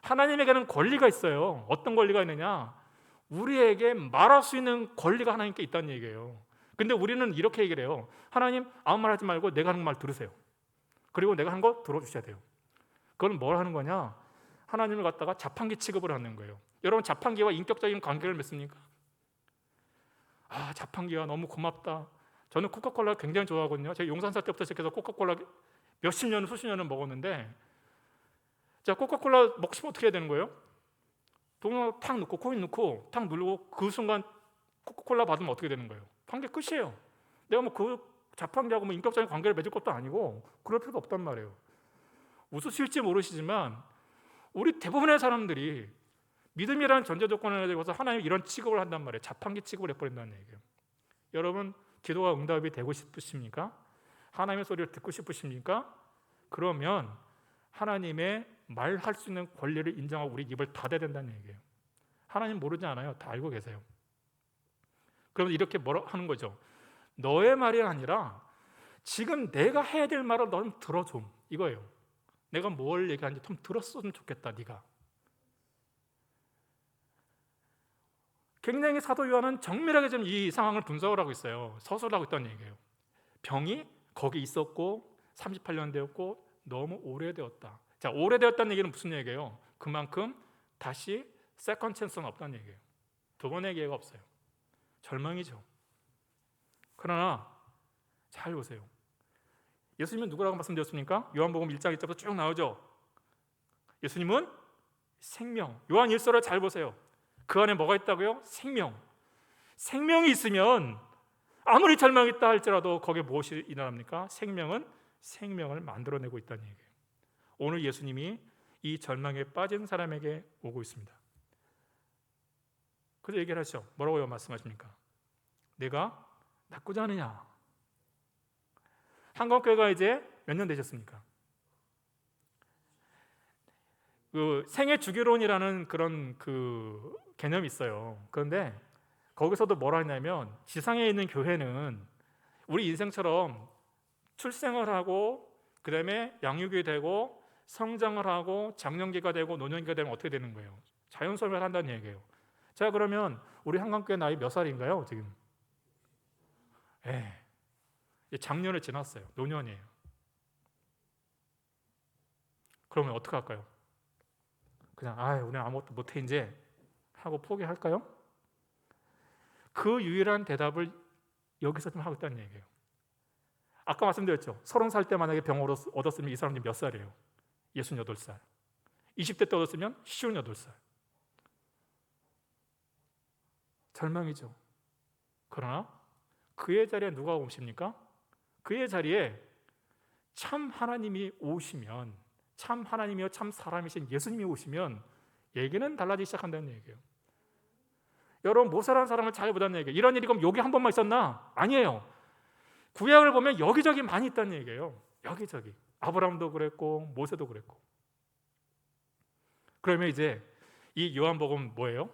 Speaker 1: 하나님에게는 권리가 있어요. 어떤 권리가 있느냐? 우리에게 말할 수 있는 권리가 하나님께 있다는 얘기예요. 근데 우리는 이렇게 얘기를 해요. 하나님, 아무 말 하지 말고 내가 하는 말 들으세요. 그리고 내가 하는 거 들어주셔야 돼요. 그건 뭘 하는 거냐? 하나님을 갖다가 자판기 취급을 하는 거예요. 여러분, 자판기와 인격적인 관계를 맺습니까? 자판기가 너무 고맙다. 저는 코카콜라 굉장히 좋아하거든요. 제가 용산사 때부터 시작해서 코카콜라 몇십 년, 수십 년을 먹었는데, 자, 코카콜라 먹고 싶으면 어떻게 해야 되는 거예요? 동영상 탁 넣고 코인 넣고 탁 누르고 그 순간 코카콜라 받으면 어떻게 되는 거예요? 판게 끝이에요. 내가 그 자판기하고 인격적인 관계를 맺을 것도 아니고 그럴 필요도 없단 말이에요. 웃으실지 모르시지만 우리 대부분의 사람들이 믿음이라는 전제 조건을 가지고서 하나님 이런 취급을 한단 말이에요. 자판기 취급을 해버린다는 얘기예요. 여러분, 기도가 응답이 되고 싶으십니까? 하나님의 소리를 듣고 싶으십니까? 그러면 하나님의 말할 수 있는 권리를 인정하고 우리 입을 닫아야 된다는 얘기예요. 하나님 모르지 않아요. 다 알고 계세요. 그러면 이렇게 뭐라 하는 거죠? 너의 말이 아니라 지금 내가 해야 될 말을 너는 들어줘. 이거예요. 내가 뭘 얘기하는지 좀 들었으면 좋겠다. 네가. 굉장히 사도 요한은 정밀하게 좀 이 상황을 분석을 하고 있어요. 서술을 하고 있다는 얘기예요. 병이 거기 있었고 38년 되었고 너무 오래되었다. 자, 오래되었다는 얘기는 무슨 얘기예요? 그만큼 다시 세컨 찬스는 없다는 얘기예요. 두 번의 기회가 없어요. 절망이죠. 그러나 잘 보세요. 예수님은 누구라고 말씀드렸습니까? 요한복음 1장 1절부터 쭉 나오죠. 예수님은 생명. 요한 1서를 잘 보세요. 그 안에 뭐가 있다고요? 생명. 생명이 있으면 아무리 절망이 있다 할지라도 거기에 무엇이 일어납니까? 생명은 생명을 만들어내고 있다는 얘기예요. 오늘 예수님이 이 절망에 빠진 사람에게 오고 있습니다. 그래서 얘기를 하시죠. 뭐라고 말씀하십니까? 내가 낫고자 하느냐? 한국교회가 이제 몇 년 되셨습니까? 그 생애 주기론이라는 그런 그 개념이 있어요. 그런데 거기서도 뭐라 했냐면 지상에 있는 교회는 우리 인생처럼 출생을 하고 그 다음에 양육이 되고 성장을 하고 장년기가 되고 노년기가 되면 어떻게 되는 거예요? 자연소멸 한다는 얘기예요. 자, 그러면 우리 한강교회 나이 몇 살인가요? 지금? 작년을 지났어요. 노년이에요. 그러면 어떻게 할까요? 그냥 우리 아무것도 못해 이제 하고 포기할까요? 그 유일한 대답을 여기서 좀 하고 있다는 얘기예요. 아까 말씀드렸죠. 30살 때 만약에 병을 얻었으면 이 사람이 몇 살이에요? 68살. 20대 때 얻었으면 58살. 절망이죠. 그러나 그의 자리에 누가 오십니까? 그의 자리에 참 하나님이 오시면, 참 하나님이요 참 사람이신 예수님이 오시면 얘기는 달라지기 시작한다는 얘기예요. 여러분, 모세라는 사람을 잘 보자는 얘기예요. 이런 일이 그럼 여기 한 번만 있었나? 아니에요. 구약을 보면 여기저기 많이 있다는 얘기예요. 여기저기. 아브라함도 그랬고 모세도 그랬고. 그러면 이제 이 요한복음 뭐예요?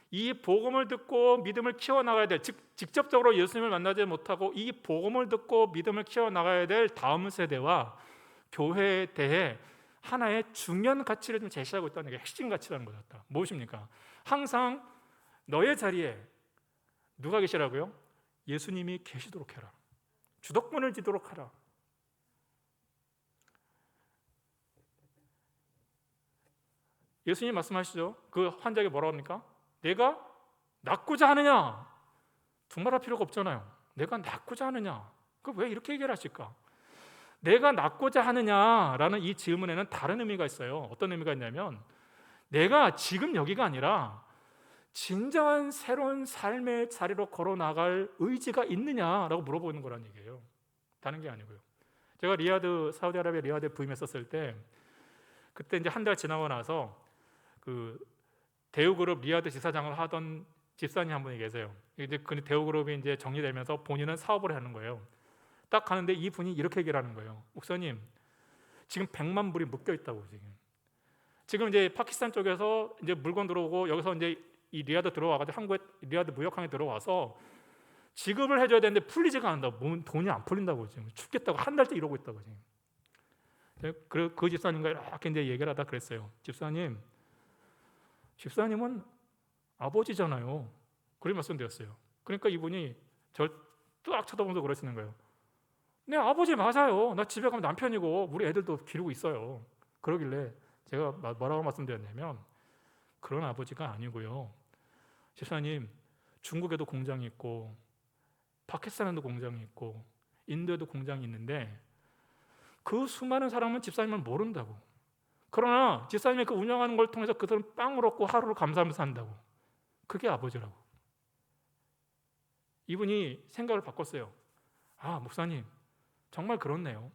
Speaker 1: 이 복음을 듣고 믿음을 키워나가야 될, 직접적으로 예수님을 만나지 못하고 이 복음을 듣고 믿음을 키워나가야 될 다음 세대와 교회에 대해 하나의 중요한 가치를 좀 제시하고 있다는 게 핵심 가치라는 거였다. 무엇입니까? 항상 너의 자리에 누가 계시라고요? 예수님이 계시도록 해라. 주도권을 지도록 하라. 예수님 말씀하시죠. 그 환자에게 뭐라고 합니까? 내가 낫고자 하느냐? 두말할 필요가 없잖아요. 내가 낫고자 하느냐? 그 왜 이렇게 얘기를 하실까? 내가 낫고자 하느냐라는 이 질문에는 다른 의미가 있어요. 어떤 의미가 있냐면 내가 지금 여기가 아니라 진정한 새로운 삶의 자리로 걸어 나갈 의지가 있느냐라고 물어보는 거란 얘기예요. 다른 게 아니고요. 제가 사우디아라비아 리야드에 부임했었을 때 그때 이제 한 달 지나고 나서 그 대우그룹 리야드 지사장을 하던 집사님 한 분이 계세요. 이제 그 대우그룹이 이제 정리되면서 본인은 사업을 하는 거예요. 딱 가는데 이 분이 이렇게 얘기를 하는 거예요. 목사님, 지금 100만 불이 묶여 있다고 지금 이제 파키스탄 쪽에서 이제 물건 들어오고 여기서 이제 이 리야드 들어와가지고 한국에 리야드 무역항에 들어와서 지급을 해줘야 되는데 풀리지가 않는다고. 돈이 안 풀린다고 지금 죽겠다고 한 달째 이러고 있다고 지금. 그 집사님과 이렇게 이제 얘기를 하다 그랬어요. 집사님은 아버지잖아요. 그런 말씀드렸어요. 그러니까 이분이 저를 딱 쳐다보면서 그러시는 거예요. 네, 아버지 맞아요. 나 집에 가면 남편이고 우리 애들도 기르고 있어요. 그러길래 제가 뭐라고 말씀드렸냐면 그런 아버지가 아니고요. 집사님, 중국에도 공장이 있고 파키스탄에도 공장이 있고 인도에도 공장이 있는데 그 수많은 사람은 집사님을 모른다고. 그러나 집사님이 그 운영하는 걸 통해서 그들은 빵을 얻고 하루를 감사하면서 산다고. 그게 아버지라고. 이분이 생각을 바꿨어요. 아, 목사님, 정말 그렇네요.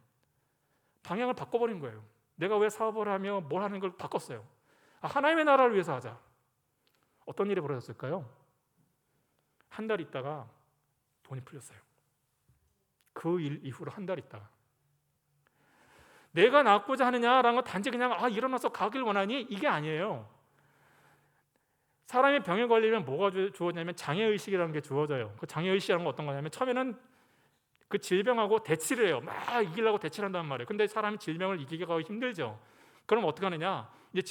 Speaker 1: 방향을 바꿔버린 거예요. 내가 왜 사업을 하며 뭘 하는 걸 바꿨어요. 하나님의 나라를 위해서 하자. 어떤 일이 벌어졌을까요? 한 달 있다가 돈이 풀렸어요. 그 일 이후로 한 달 있다가. 내가 낫고자 하느냐라는 건 단지 그냥 일어나서 가길 원하니 이게 아니에요. 사람이 병에 걸리면 뭐가 주어지냐면 장애의식이라는 게 주어져요. 그 장애의식이라는 건 어떤 거냐면 처음에는 그 질병하고 대치를 해요. 막 이기려고 대치를 한단 말이에요. 근데 사람이 질병을 이기기가 힘들죠. 그럼 어떻게 하느냐? 이제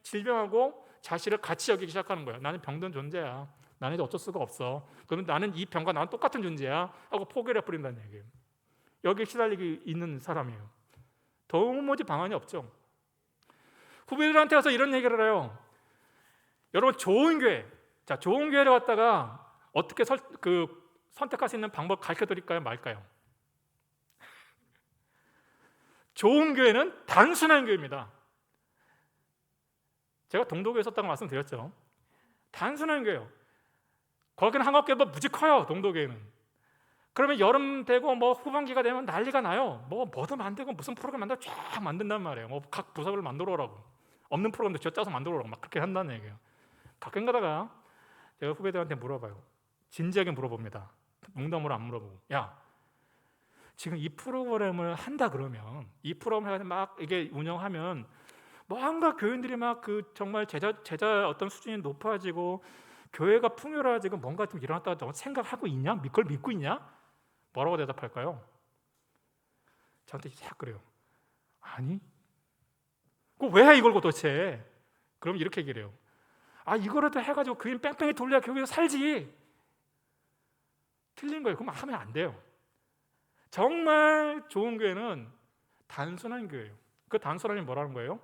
Speaker 1: 질병하고 자신을 같이 여기기 시작하는 거예요. 나는 병든 존재야. 나는 이제 어쩔 수가 없어. 그러면 나는 이 병과 나는 똑같은 존재야 하고 포기를 해버린다는 얘기예요. 여기에 시달리기 있는 사람이에요. 도무지 방안이 없죠. 후배들한테 와서 이런 얘기를 해요. 여러분, 좋은 교회를 갔다가 어떻게 선택할 수 있는 방법 가르쳐 드릴까요? 말까요? 좋은 교회는 단순한 교회입니다. 제가 동도교에 있었다고 말씀드렸죠. 단순한 교회요. 거기는 한국교회보다 무지 커요. 동도교회는. 그러면 여름 되고 후반기가 되면 난리가 나요. 뭐도 만들고 무슨 프로그램 만들고 쫙 만든단 말이에요. 각 부서를 만들어 오라고. 없는 프로그램도 쥐어짜서 만들어 오라고 막 그렇게 한다는 얘기예요. 가끔 가다가 제가 후배들한테 물어봐요. 진지하게 물어봅니다. 농담으로 안 물어보고. 야, 지금 이 프로그램을 한다 그러면 이 프로그램을 막 이게 운영하면 뭔가 교인들이 막 정말 제자 어떤 수준이 높아지고 교회가 풍요로워지고 뭔가 좀 일어났다고 생각하고 있냐? 그걸 믿고 있냐? 뭐라고 대답할까요? 저한테 싹 그래요. 아니, 왜 해 이걸 도대체? 그럼 이렇게 얘기를 해요. 이거라도 해가지고 교인 뺑뺑이 돌려야 교회에서 살지. 틀린 거예요. 그럼 하면 안 돼요. 정말 좋은 교회는 단순한 교회예요. 그 단순함이 뭐라는 거예요?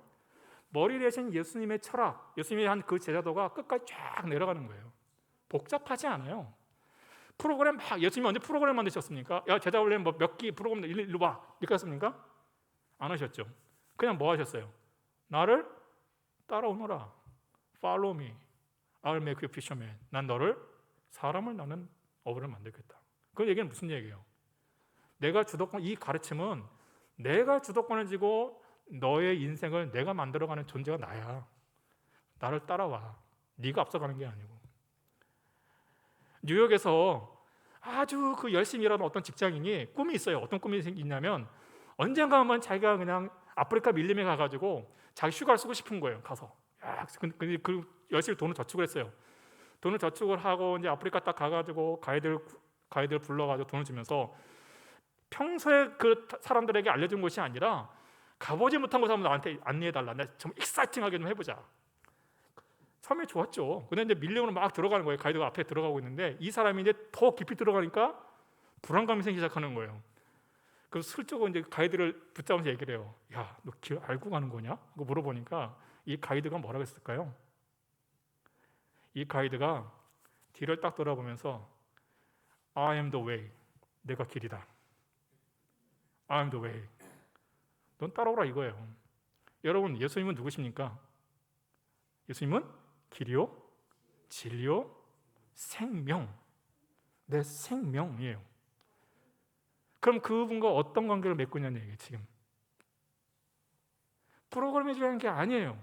Speaker 1: 머리 대신 예수님의 철학, 예수님이 한 그 제자도가 끝까지 쫙 내려가는 거예요. 복잡하지 않아요. 프로그램 예수님이 언제 프로그램 만드셨습니까? 야, 제자 원래 몇 기 프로그램 일로 와 이렇게 했습니까? 안 하셨죠. 그냥 뭐 하셨어요? 나를 따라오너라. Follow me. I'll make you fisherman. 난 너를 사람을 나는 어부를 만들겠다. 그 얘기는 무슨 얘기예요? 이 가르침은 내가 주도권을 쥐고 너의 인생을 내가 만들어가는 존재가 나야. 나를 따라와. 네가 앞서가는 게 아니고. 뉴욕에서 아주 열심히 일하는 어떤 직장인이 꿈이 있어요. 어떤 꿈이 있냐면 언젠가 한번 자기가 그냥 아프리카 밀림에 가가지고 자기 휴가를 쓰고 싶은 거예요. 가서. 근데 열심히 돈을 저축을 했어요. 돈을 저축을 하고 이제 아프리카 딱 가가지고 가이드를 불러가지고 돈을 주면서 평소에 그 사람들에게 알려준 것이 아니라
Speaker 2: 가보지 못한 곳을 한번 나한테 안내해달라. 나 좀 익사이팅하게 좀 해보자. 처음에 좋았죠. 근데 이제 밀림으로 막 들어가는 거예요. 가이드가 앞에 들어가고 있는데 이 사람이 이제 더 깊이 들어가니까 불안감이 생기기 시작하는 거예요. 그래서 슬쩍 이제 가이드를 붙잡으면서 얘기를 해요. 야, 너 길 알고 가는 거냐? 하고 물어보니까 이 가이드가 뭐라고 했을까요? 이 가이드가 뒤를 딱 돌아보면서 I am the way. 내가 길이다. I am the way. 넌 따라오라 이거예요. 여러분, 예수님은 누구십니까? 예수님은 길이요, 진리요, 생명. 내 생명이에요. 그럼 그분과 어떤 관계를 맺고 있냐는 얘기예요. 지금 프로그램이 중요한 게 아니에요.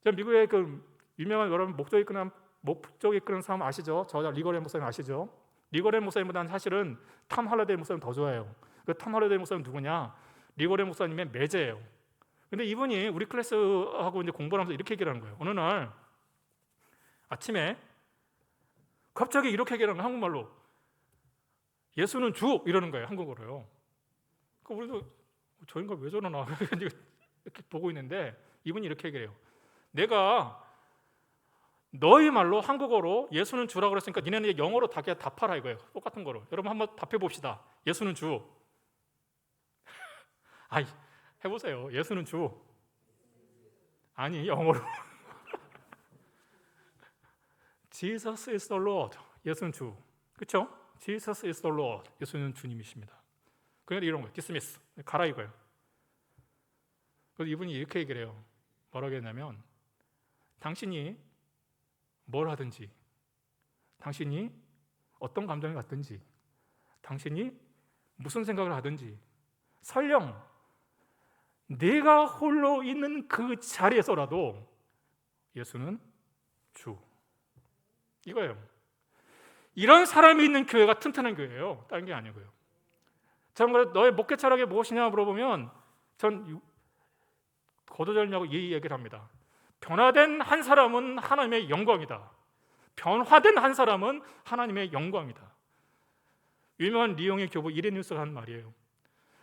Speaker 2: 미국의 그 유명한 여러분 목적이 이끄는 사람 아시죠? 저자 리거렌 목사님 아시죠? 리거렌 목사님보다는 사실은 탐 할러데이 목사님 더 좋아해요. 그 탐 할러데이 목사님 누구냐? 리거렌 목사님의 매제예요. 근데 이분이 우리 클래스하고 이제 공부를 하면서 이렇게 얘기를 하는 거예요. 어느 날 아침에 갑자기 이렇게 얘기를 하는 거예요. 한국말로. 예수는 주 이러는 거예요. 한국어로요. 그 우리도 저 인간 왜 저러나 이렇게 보고 있는데 이분이 이렇게 얘기해요. 내가 너희 말로 한국어로 예수는 주라고 그랬으니까 니네는 이제 영어로 다 답하라 이거예요. 똑같은 거로. 여러분 한번 답해 봅시다. 예수는 주. 아이, 해보세요. 예수는 주. 아니, 영어로. Jesus is the Lord. 예수는 주. 그렇죠? Jesus is the Lord. 예수는 주님이십니다. 그러니까 이런 거예요. 디스미스. 가라 이거예요. 그래서 이분이 이렇게 얘기를 해요. 뭐라고 했냐면 당신이 뭘 하든지, 당신이 어떤 감정을 갖든지, 당신이 무슨 생각을 하든지, 설령 내가 홀로 있는 그 자리에서라도 예수는 주. 이거예요. 이런 사람이 있는 교회가 튼튼한 교회예요. 다른 게 아니고요. 저는 너의 목회 철학이 무엇이냐 물어보면 전 거두절미하고 이 얘기를 합니다. 변화된 한 사람은 하나님의 영광이다. 변화된 한 사람은 하나님의 영광이다. 유명한 리용의 교부 이레니우스가 한 말이에요.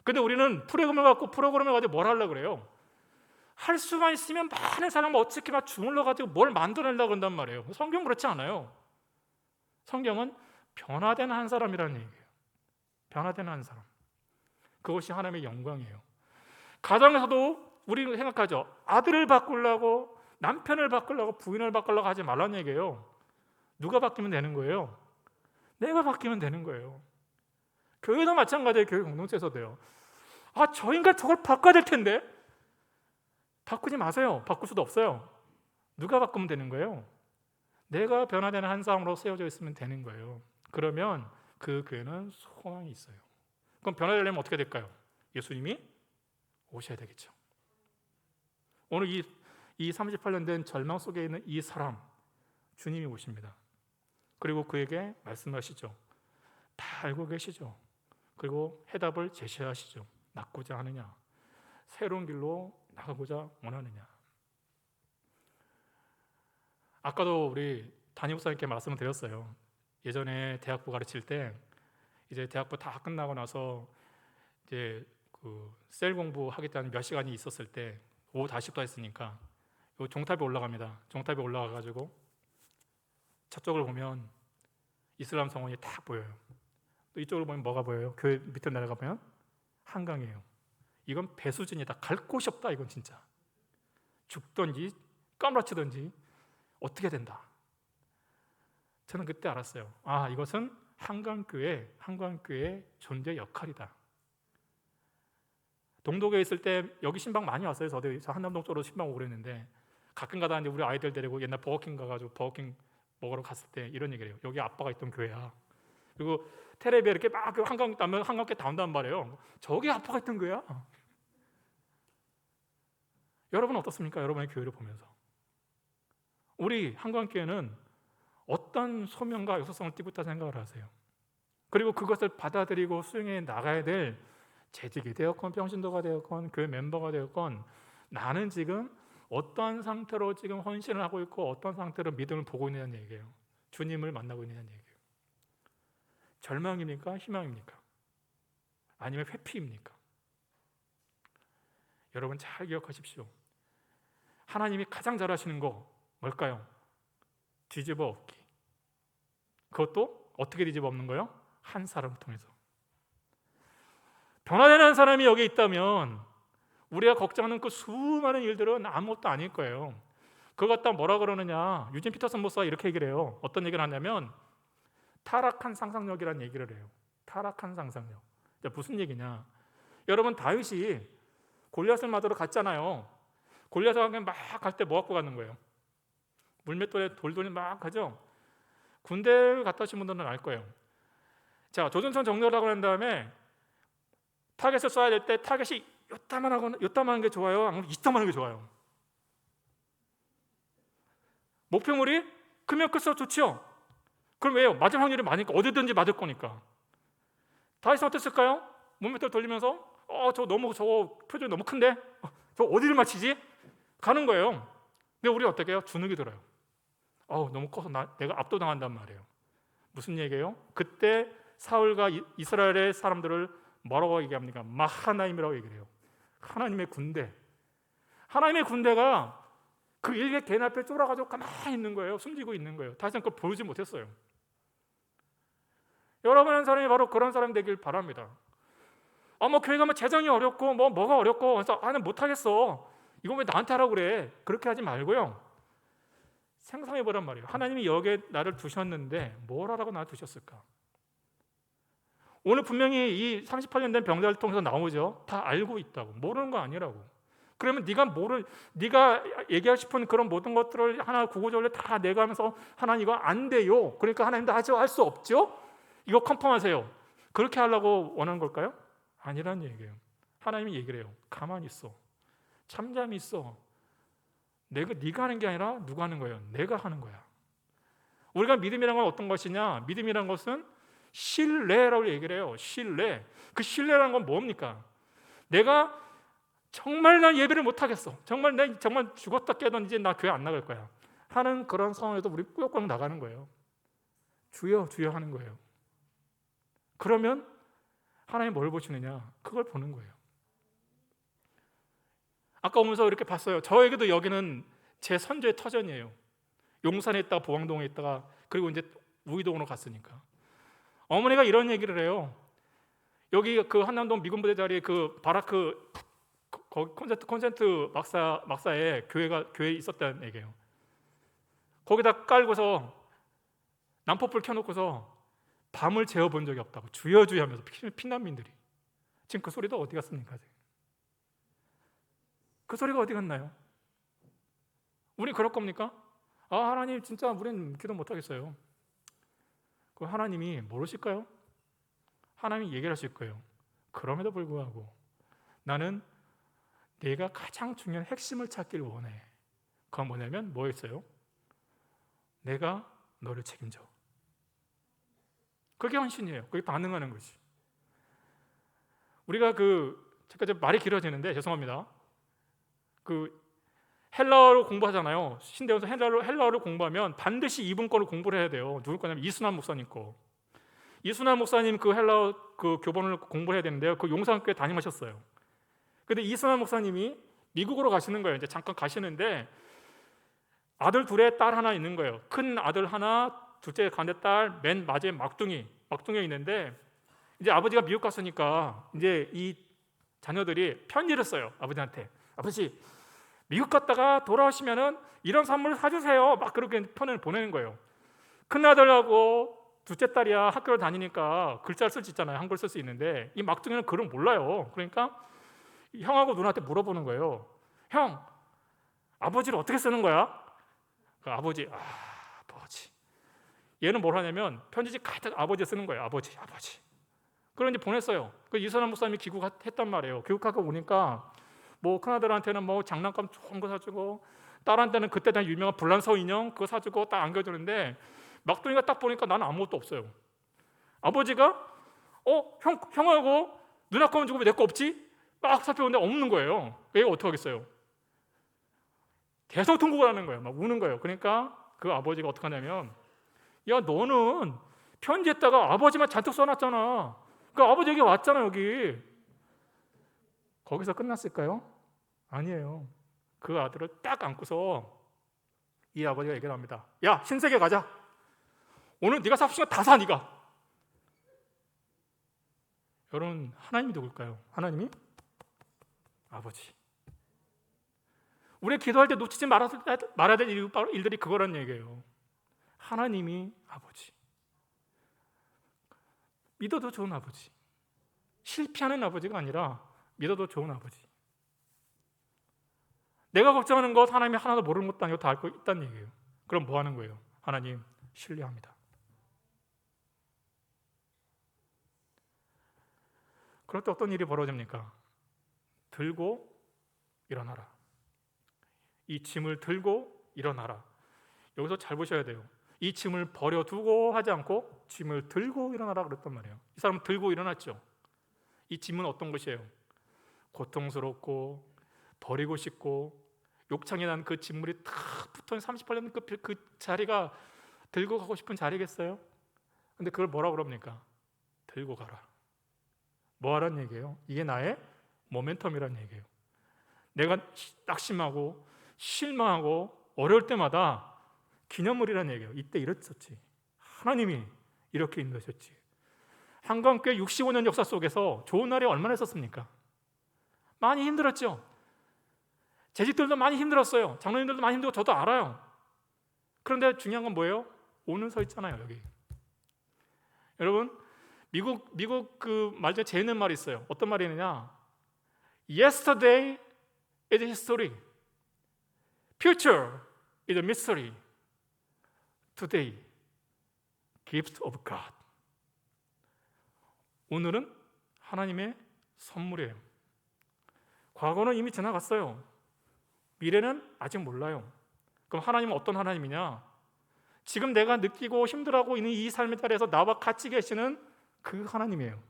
Speaker 2: 근데 우리는 프로그램을 가지고 뭘 하려고 그래요? 할 수만 있으면 많은 사람을 어떻게 막 주물러 가지고 뭘 만들어내려고 한단 말이에요. 성경은 그렇지 않아요. 성경은 변화된 한 사람이라는 얘기예요. 변화된 한 사람. 그것이 하나님의 영광이에요. 가정에서도 우리는 생각하죠. 아들을 바꾸려고, 남편을 바꾸려고, 부인을 바꾸려고 하지 말라는 얘기예요. 누가 바뀌면 되는 거예요? 내가 바뀌면 되는 거예요. 교회도 마찬가지예요. 교회 공동체에서도요. 아, 저 인간 저걸 바꿔야 될 텐데. 바꾸지 마세요. 바꿀 수도 없어요. 누가 바꾸면 되는 거예요? 내가 변화되는 한 사람으로 세워져 있으면 되는 거예요. 그러면 그 교회는 소망이 있어요. 그럼 변화되려면 어떻게 될까요? 예수님이 오셔야 되겠죠. 오늘 이 38년 된 절망 속에 있는 이 사람, 주님이 오십니다. 그리고 그에게 말씀하시죠. 다 알고 계시죠. 그리고 해답을 제시하시죠. 낫고자 하느냐, 새로운 길로 나가고자 원하느냐. 아까도 우리 담임 목사님께 말씀을 드렸어요. 예전에 대학부 가르칠 때 이제 대학부 다 끝나고 나서 이제 그 셀 공부하겠다는 몇 시간이 있었을 때 오후 5시부터 했으니까 요 종탑에 올라갑니다. 종탑에 올라가가지고 저쪽을 보면 이슬람 성원이 딱 보여요. 또 이쪽으로 보면 뭐가 보여요? 교회 밑에 내려가면 한강이에요. 이건 배수진이다. 갈 곳이 없다. 이건 진짜 죽든지 까무라치든지 어떻게 된다. 저는 그때 알았어요. 아, 이것은 한강교회 존재 역할이다. 동독에 있을 때 여기 신방 많이 왔어요. 저 한남동 쪽으로 신방 오고 그랬는데 가끔 가다 이제 우리 아이들 데리고 옛날 버거킹 가가지고 버거킹 먹으러 갔을 때 이런 얘기를 해요. 여기 아빠가 있던 교회야. 그리고 텔레비에 이렇게 막 한강 따면 한강께 다 온단 말이에요. 저기 아빠가 있던 교회야. 여러분은 어떻습니까? 여러분의 교회를 보면서 우리 한강교회는 어떤 소명과 역사성을 띠고 있다고 생각을 하세요? 그리고 그것을 받아들이고 수행해 나가야 될 재직이 되었건 평신도가 되었건 교회 멤버가 되었건 나는 지금 어떤 상태로 지금 헌신을 하고 있고 어떤 상태로 믿음을 보고 있느냐는 얘기예요. 주님을 만나고 있느냐는 얘기예요. 절망입니까? 희망입니까? 아니면 회피입니까? 여러분 잘 기억하십시오. 하나님이 가장 잘하시는 거 뭘까요? 뒤집어 엎기. 그것도 어떻게 뒤집어 엎는 거예요? 한 사람을 통해서. 변화되는 사람이 여기 있다면 우리가 걱정하는 그 수많은 일들은 아무것도 아닐 거예요. 그거 갖다 뭐라 그러느냐, 유진 피터슨 목사가 이렇게 얘기를 해요. 어떤 얘기를 하냐면 타락한 상상력이라는 얘기를 해요. 타락한 상상력. 무슨 얘기냐, 여러분 다윗이 골리앗을 맞으러 갔잖아요. 골리앗을 막 갈 때 뭐 갖고 가는 거예요? 물맷돌에 돌돌이 막 가죠. 군대를 갔다 오신 분들은 알 거예요. 자, 조준선 정렬하고 난 다음에 타겟을 쏴야 될 때 타겟이 요따만한 게 좋아요? 아니면 이따만한 게 좋아요? 목표물이 크면 클수록 좋죠. 그럼 왜요? 맞을 확률이 많으니까, 어디든지 맞을 거니까. 다윗은 어땠을까요? 물맷돌 돌리면서 저 표정이 너무 큰데? 저 어디를 맞히지? 가는 거예요. 근데 우리 어떻게 해요? 주눅이 들어요. 너무 커서 내가 압도당한단 말이에요. 무슨 얘기예요? 그때 사울과 이스라엘의 사람들을 뭐라고 얘기합니까? 마하나임이라고 얘기를 해요. 하나님의 군대. 하나님의 군대가 그 일개 개인 앞에 쫄아가지고 가만히 있는 거예요. 숨지고 있는 거예요. 다시는 그걸 보여주지 못했어요. 여러분 한 사람이 바로 그런 사람이 되길 바랍니다. 교회가 재정이 어렵고 뭐가 어렵고 그래서 나는 못하겠어. 이거 왜 나한테 하라고 그래? 그렇게 하지 말고요. 생각해 보란 말이에요. 하나님이 여기에 나를 두셨는데 뭘 하라고 나를 두셨을까? 오늘 분명히 이 38년 된 병자를 통해서 나오죠. 다 알고 있다고. 모르는 거 아니라고. 그러면 네가 얘기하고 싶은 그런 모든 것들을 하나 구구절절 다 내가 하면서 하나님 이거 안 돼요. 그러니까 하나님도 할 수 없죠. 이거 컨펌하세요. 그렇게 하려고 원하는 걸까요? 아니라는 얘기예요. 하나님이 얘기를 해요. 가만히 있어. 잠잠히 있어. 네가 하는 게 아니라 누가 하는 거예요? 내가 하는 거야. 우리가 믿음이란 건 어떤 것이냐? 믿음이란 것은 신뢰라고 얘기를 해요. 신뢰. 그 신뢰라는 건 뭡니까? 내가 정말 난 예배를 못 하겠어. 정말 죽었다 깨던 이제 나 교회 안 나갈 거야. 하는 그런 상황에도 우리 꾸역꾸역 나가는 거예요. 주여 주여 하는 거예요. 그러면 하나님 뭘 보시느냐? 그걸 보는 거예요. 아까 오면서 이렇게 봤어요. 저에게도 여기는 제 선조의 터전이에요. 용산에 있다가 보왕동에 있다가 그리고 이제 우이동으로 갔으니까. 어머니가 이런 얘기를 해요. 여기 그 한남동 미군부대 자리에 그 바라크 콘센트 막사에 교회 있었다는 얘기예요. 거기다 깔고서 난포불 켜놓고서 밤을 재워본 적이 없다고 주여 주여 하면서 피난민들이. 지금 그 소리도 어디 갔습니까? 그 소리가 어디 갔나요? 우리 그럴 겁니까? 하나님 진짜 우리는 기도 못하겠어요. 그 하나님이 모르실까요? 하나님이 얘기를 하실 거예요. 그럼에도 불구하고 나는 내가 가장 중요한 핵심을 찾기를 원해. 그건 뭐냐면 뭐였어요? 내가 너를 책임져. 그게 헌신이에요. 그게 반응하는 것이. 우리가 잠깐 말이 길어지는데 죄송합니다. 헬라어를 공부하잖아요. 신대원서 헬라어를 공부하면 반드시 이분 거를 공부를 해야 돼요. 누굴 거냐면 이순환 목사님 거. 이순환 목사님 그 헬라어 교본을 공부해야 되는데요. 그 용산교회 담임하셨어요. 근데 이순환 목사님이 미국으로 가시는 거예요. 이제 잠깐 가시는데 아들 둘에 딸 하나 있는 거예요. 큰 아들 하나, 둘째 가운데 딸, 맨 마지막에 막둥이가 있는데 이제 아버지가 미국 갔으니까 이제 이 자녀들이 편지를 써요. 아버지한테. 아버지 미국 갔다가 돌아오시면은 이런 선물 사주세요. 막 그렇게 편을 보내는 거예요. 큰 아들하고 둘째 딸이야 학교를 다니니까 글자를 쓸 수 있잖아요. 한글 쓸 수 있는데 이 막둥이는 글을 몰라요. 그러니까 형하고 누나한테 물어보는 거예요. 형, 아버지를 어떻게 쓰는 거야? 그 아버지. 얘는 뭘 하냐면 편지지 가득 아버지 쓰는 거예요. 아버지. 그걸 이제 보냈어요. 그 이순환 목사님이 귀국했단 말이에요. 귀국하고 오니까 큰아들한테는 장난감 좋은 거 사주고 딸한테는 그때 난 유명한 불란서 인형 그거 사주고 딱 안겨주는데 막둥이가 딱 보니까 나는 아무것도 없어요. 아버지가 형하고 누나 거만 주고 왜 내 거 없지? 막 살펴보는데 없는 거예요. 얘가 어떻게 하겠어요? 계속 통곡을 하는 거예요. 막 우는 거예요. 그러니까 그 아버지가 어떻게 하냐면 야 너는 편지에다가 아버지만 잔뜩 써놨잖아. 그 아버지 여기 왔잖아. 여기. 거기서 끝났을까요? 아니에요. 그 아들을 딱 안고서 이 아버지가 얘기를 합니다. 야, 신세계 가자. 오늘 네가 사고 싶은 거 다 사, 네가. 여러분, 하나님이 누굴까요? 하나님이 아버지. 우리 기도할 때 놓치지 말아야 될 일들이 그거란 얘기예요. 하나님이 아버지. 믿어도 좋은 아버지. 실패하는 아버지가 아니라 믿어도 좋은 아버지. 내가 걱정하는 것 하나님이 하나도 모르는 것도 아니고 다 알고 있다는 얘기예요. 그럼 뭐 하는 거예요? 하나님 신뢰합니다. 그럴 때 어떤 일이 벌어집니까? 들고 일어나라. 이 짐을 들고 일어나라. 여기서 잘 보셔야 돼요. 이 짐을 버려두고 하지 않고 짐을 들고 일어나라 그랬단 말이에요. 이 사람은 들고 일어났죠. 이 짐은 어떤 것이에요? 고통스럽고 버리고 싶고 욕창이 난 그 짐물이 탁 붙어있는 38년 그 자리가 들고 가고 싶은 자리겠어요? 근데 그걸 뭐라 그럽니까? 들고 가라. 뭐 하란 얘기예요? 이게 나의 모멘텀이란 얘기예요. 내가 낙심하고 실망하고 어려울 때마다 기념물이란 얘기예요. 이때 이랬었지. 하나님이 이렇게 인도하셨지. 한강교회 65년 역사 속에서 좋은 날이 얼마나 있었습니까? 많이 힘들었죠. 재직들도 많이 힘들었어요. 장로님들도 많이 힘들고 저도 알아요. 그런데 중요한 건 뭐예요? 오늘 서 있잖아요, 여기. 여러분, 미국 그 말 중에 재밌는 말이 있어요. 어떤 말이느냐? Yesterday is history. Future is a mystery. Today, gift of God. 오늘은 하나님의 선물이에요. 과거는 이미 지나갔어요. 미래는 아직 몰라요. 그럼 하나님은 어떤 하나님이냐? 지금 내가 느끼고 힘들어하고 있는 이 삶의 자리에서 나와 같이 계시는 그 하나님이에요.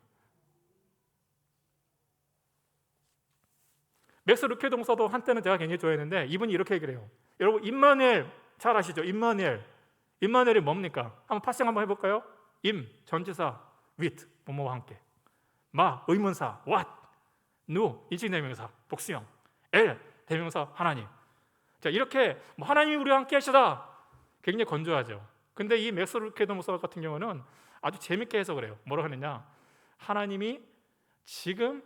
Speaker 2: 맥스 루케 동서도 한때는 제가 굉장히 좋아했는데 이분이 이렇게 얘기를 해요. 여러분, 임마누엘 잘 아시죠? 임마누엘이 뭡니까? 한번 파생 한번 해볼까요? 임, 전치사, with, 뭐뭐와 함께. 마, 의문사, what. 누, 인칭대명사, 복수형. 엘, 대명사, 하나님. 자, 이렇게 하나님이 우리와 함께 하시다. 굉장히 건조하죠. 근데 이 맥스 루케 동서 같은 경우는 아주 재밌게 해석을 해요. 뭐라고 하느냐? 하나님이 지금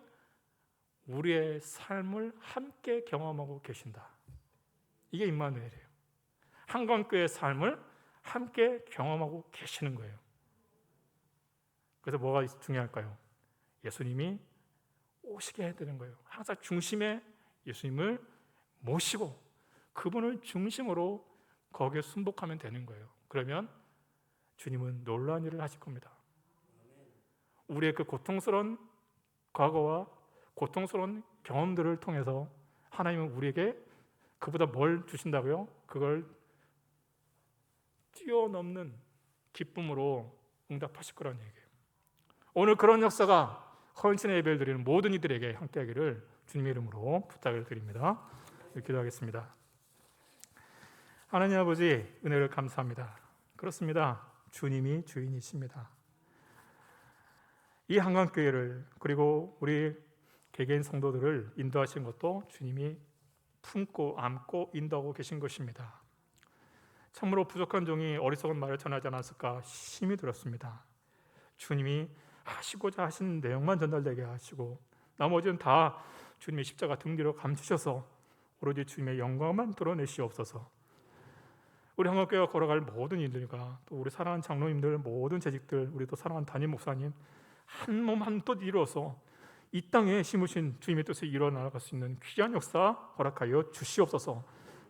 Speaker 2: 우리의 삶을 함께 경험하고 계신다. 이게 임마누엘이에요. 한강교회의 삶을 함께 경험하고 계시는 거예요. 그래서 뭐가 중요할까요? 예수님이 오시게 해드리는 거예요. 항상 중심에 예수님을 모시고 그분을 중심으로 거기에 순복하면 되는 거예요. 그러면 주님은 놀라운 일을 하실 겁니다. 우리의 그 고통스러운 과거와 고통스러운 경험들을 통해서 하나님은 우리에게 그보다 뭘 주신다고요? 그걸 뛰어넘는 기쁨으로 응답하실 거라는 얘기예요. 오늘 그런 역사가 헌신의 예배를 드리는 모든 이들에게 함께하기를 주님의 이름으로 부탁을 드립니다. 기도하겠습니다. 하나님 아버지, 은혜를 감사합니다. 그렇습니다. 주님이 주인이십니다. 이 한강교회를 그리고 우리 개개인 성도들을 인도하신 것도 주님이 품고 안고 인도하고 계신 것입니다. 참으로 부족한 종이 어리석은 말을 전하지 않았을까 심히 들었습니다. 주님이 하시고자 하신 내용만 전달되게 하시고 나머지는 다 주님의 십자가 등 뒤로 감추셔서 오로지 주님의 영광만 드러내시옵소서. 우리 한강교회가 걸어갈 모든 일들과 또 우리 사랑하는 장로님들, 모든 재직들, 우리 또 사랑하는 담임 목사님 한 몸 한 뜻 이루어서 이 땅에 심으신 주님의 뜻을 이뤄나갈 수 있는 귀한 역사 허락하여 주시옵소서.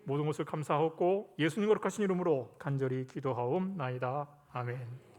Speaker 2: 모든 것을 감사하고 예수님 거룩하신 이름으로 간절히 기도하옵나이다. 아멘.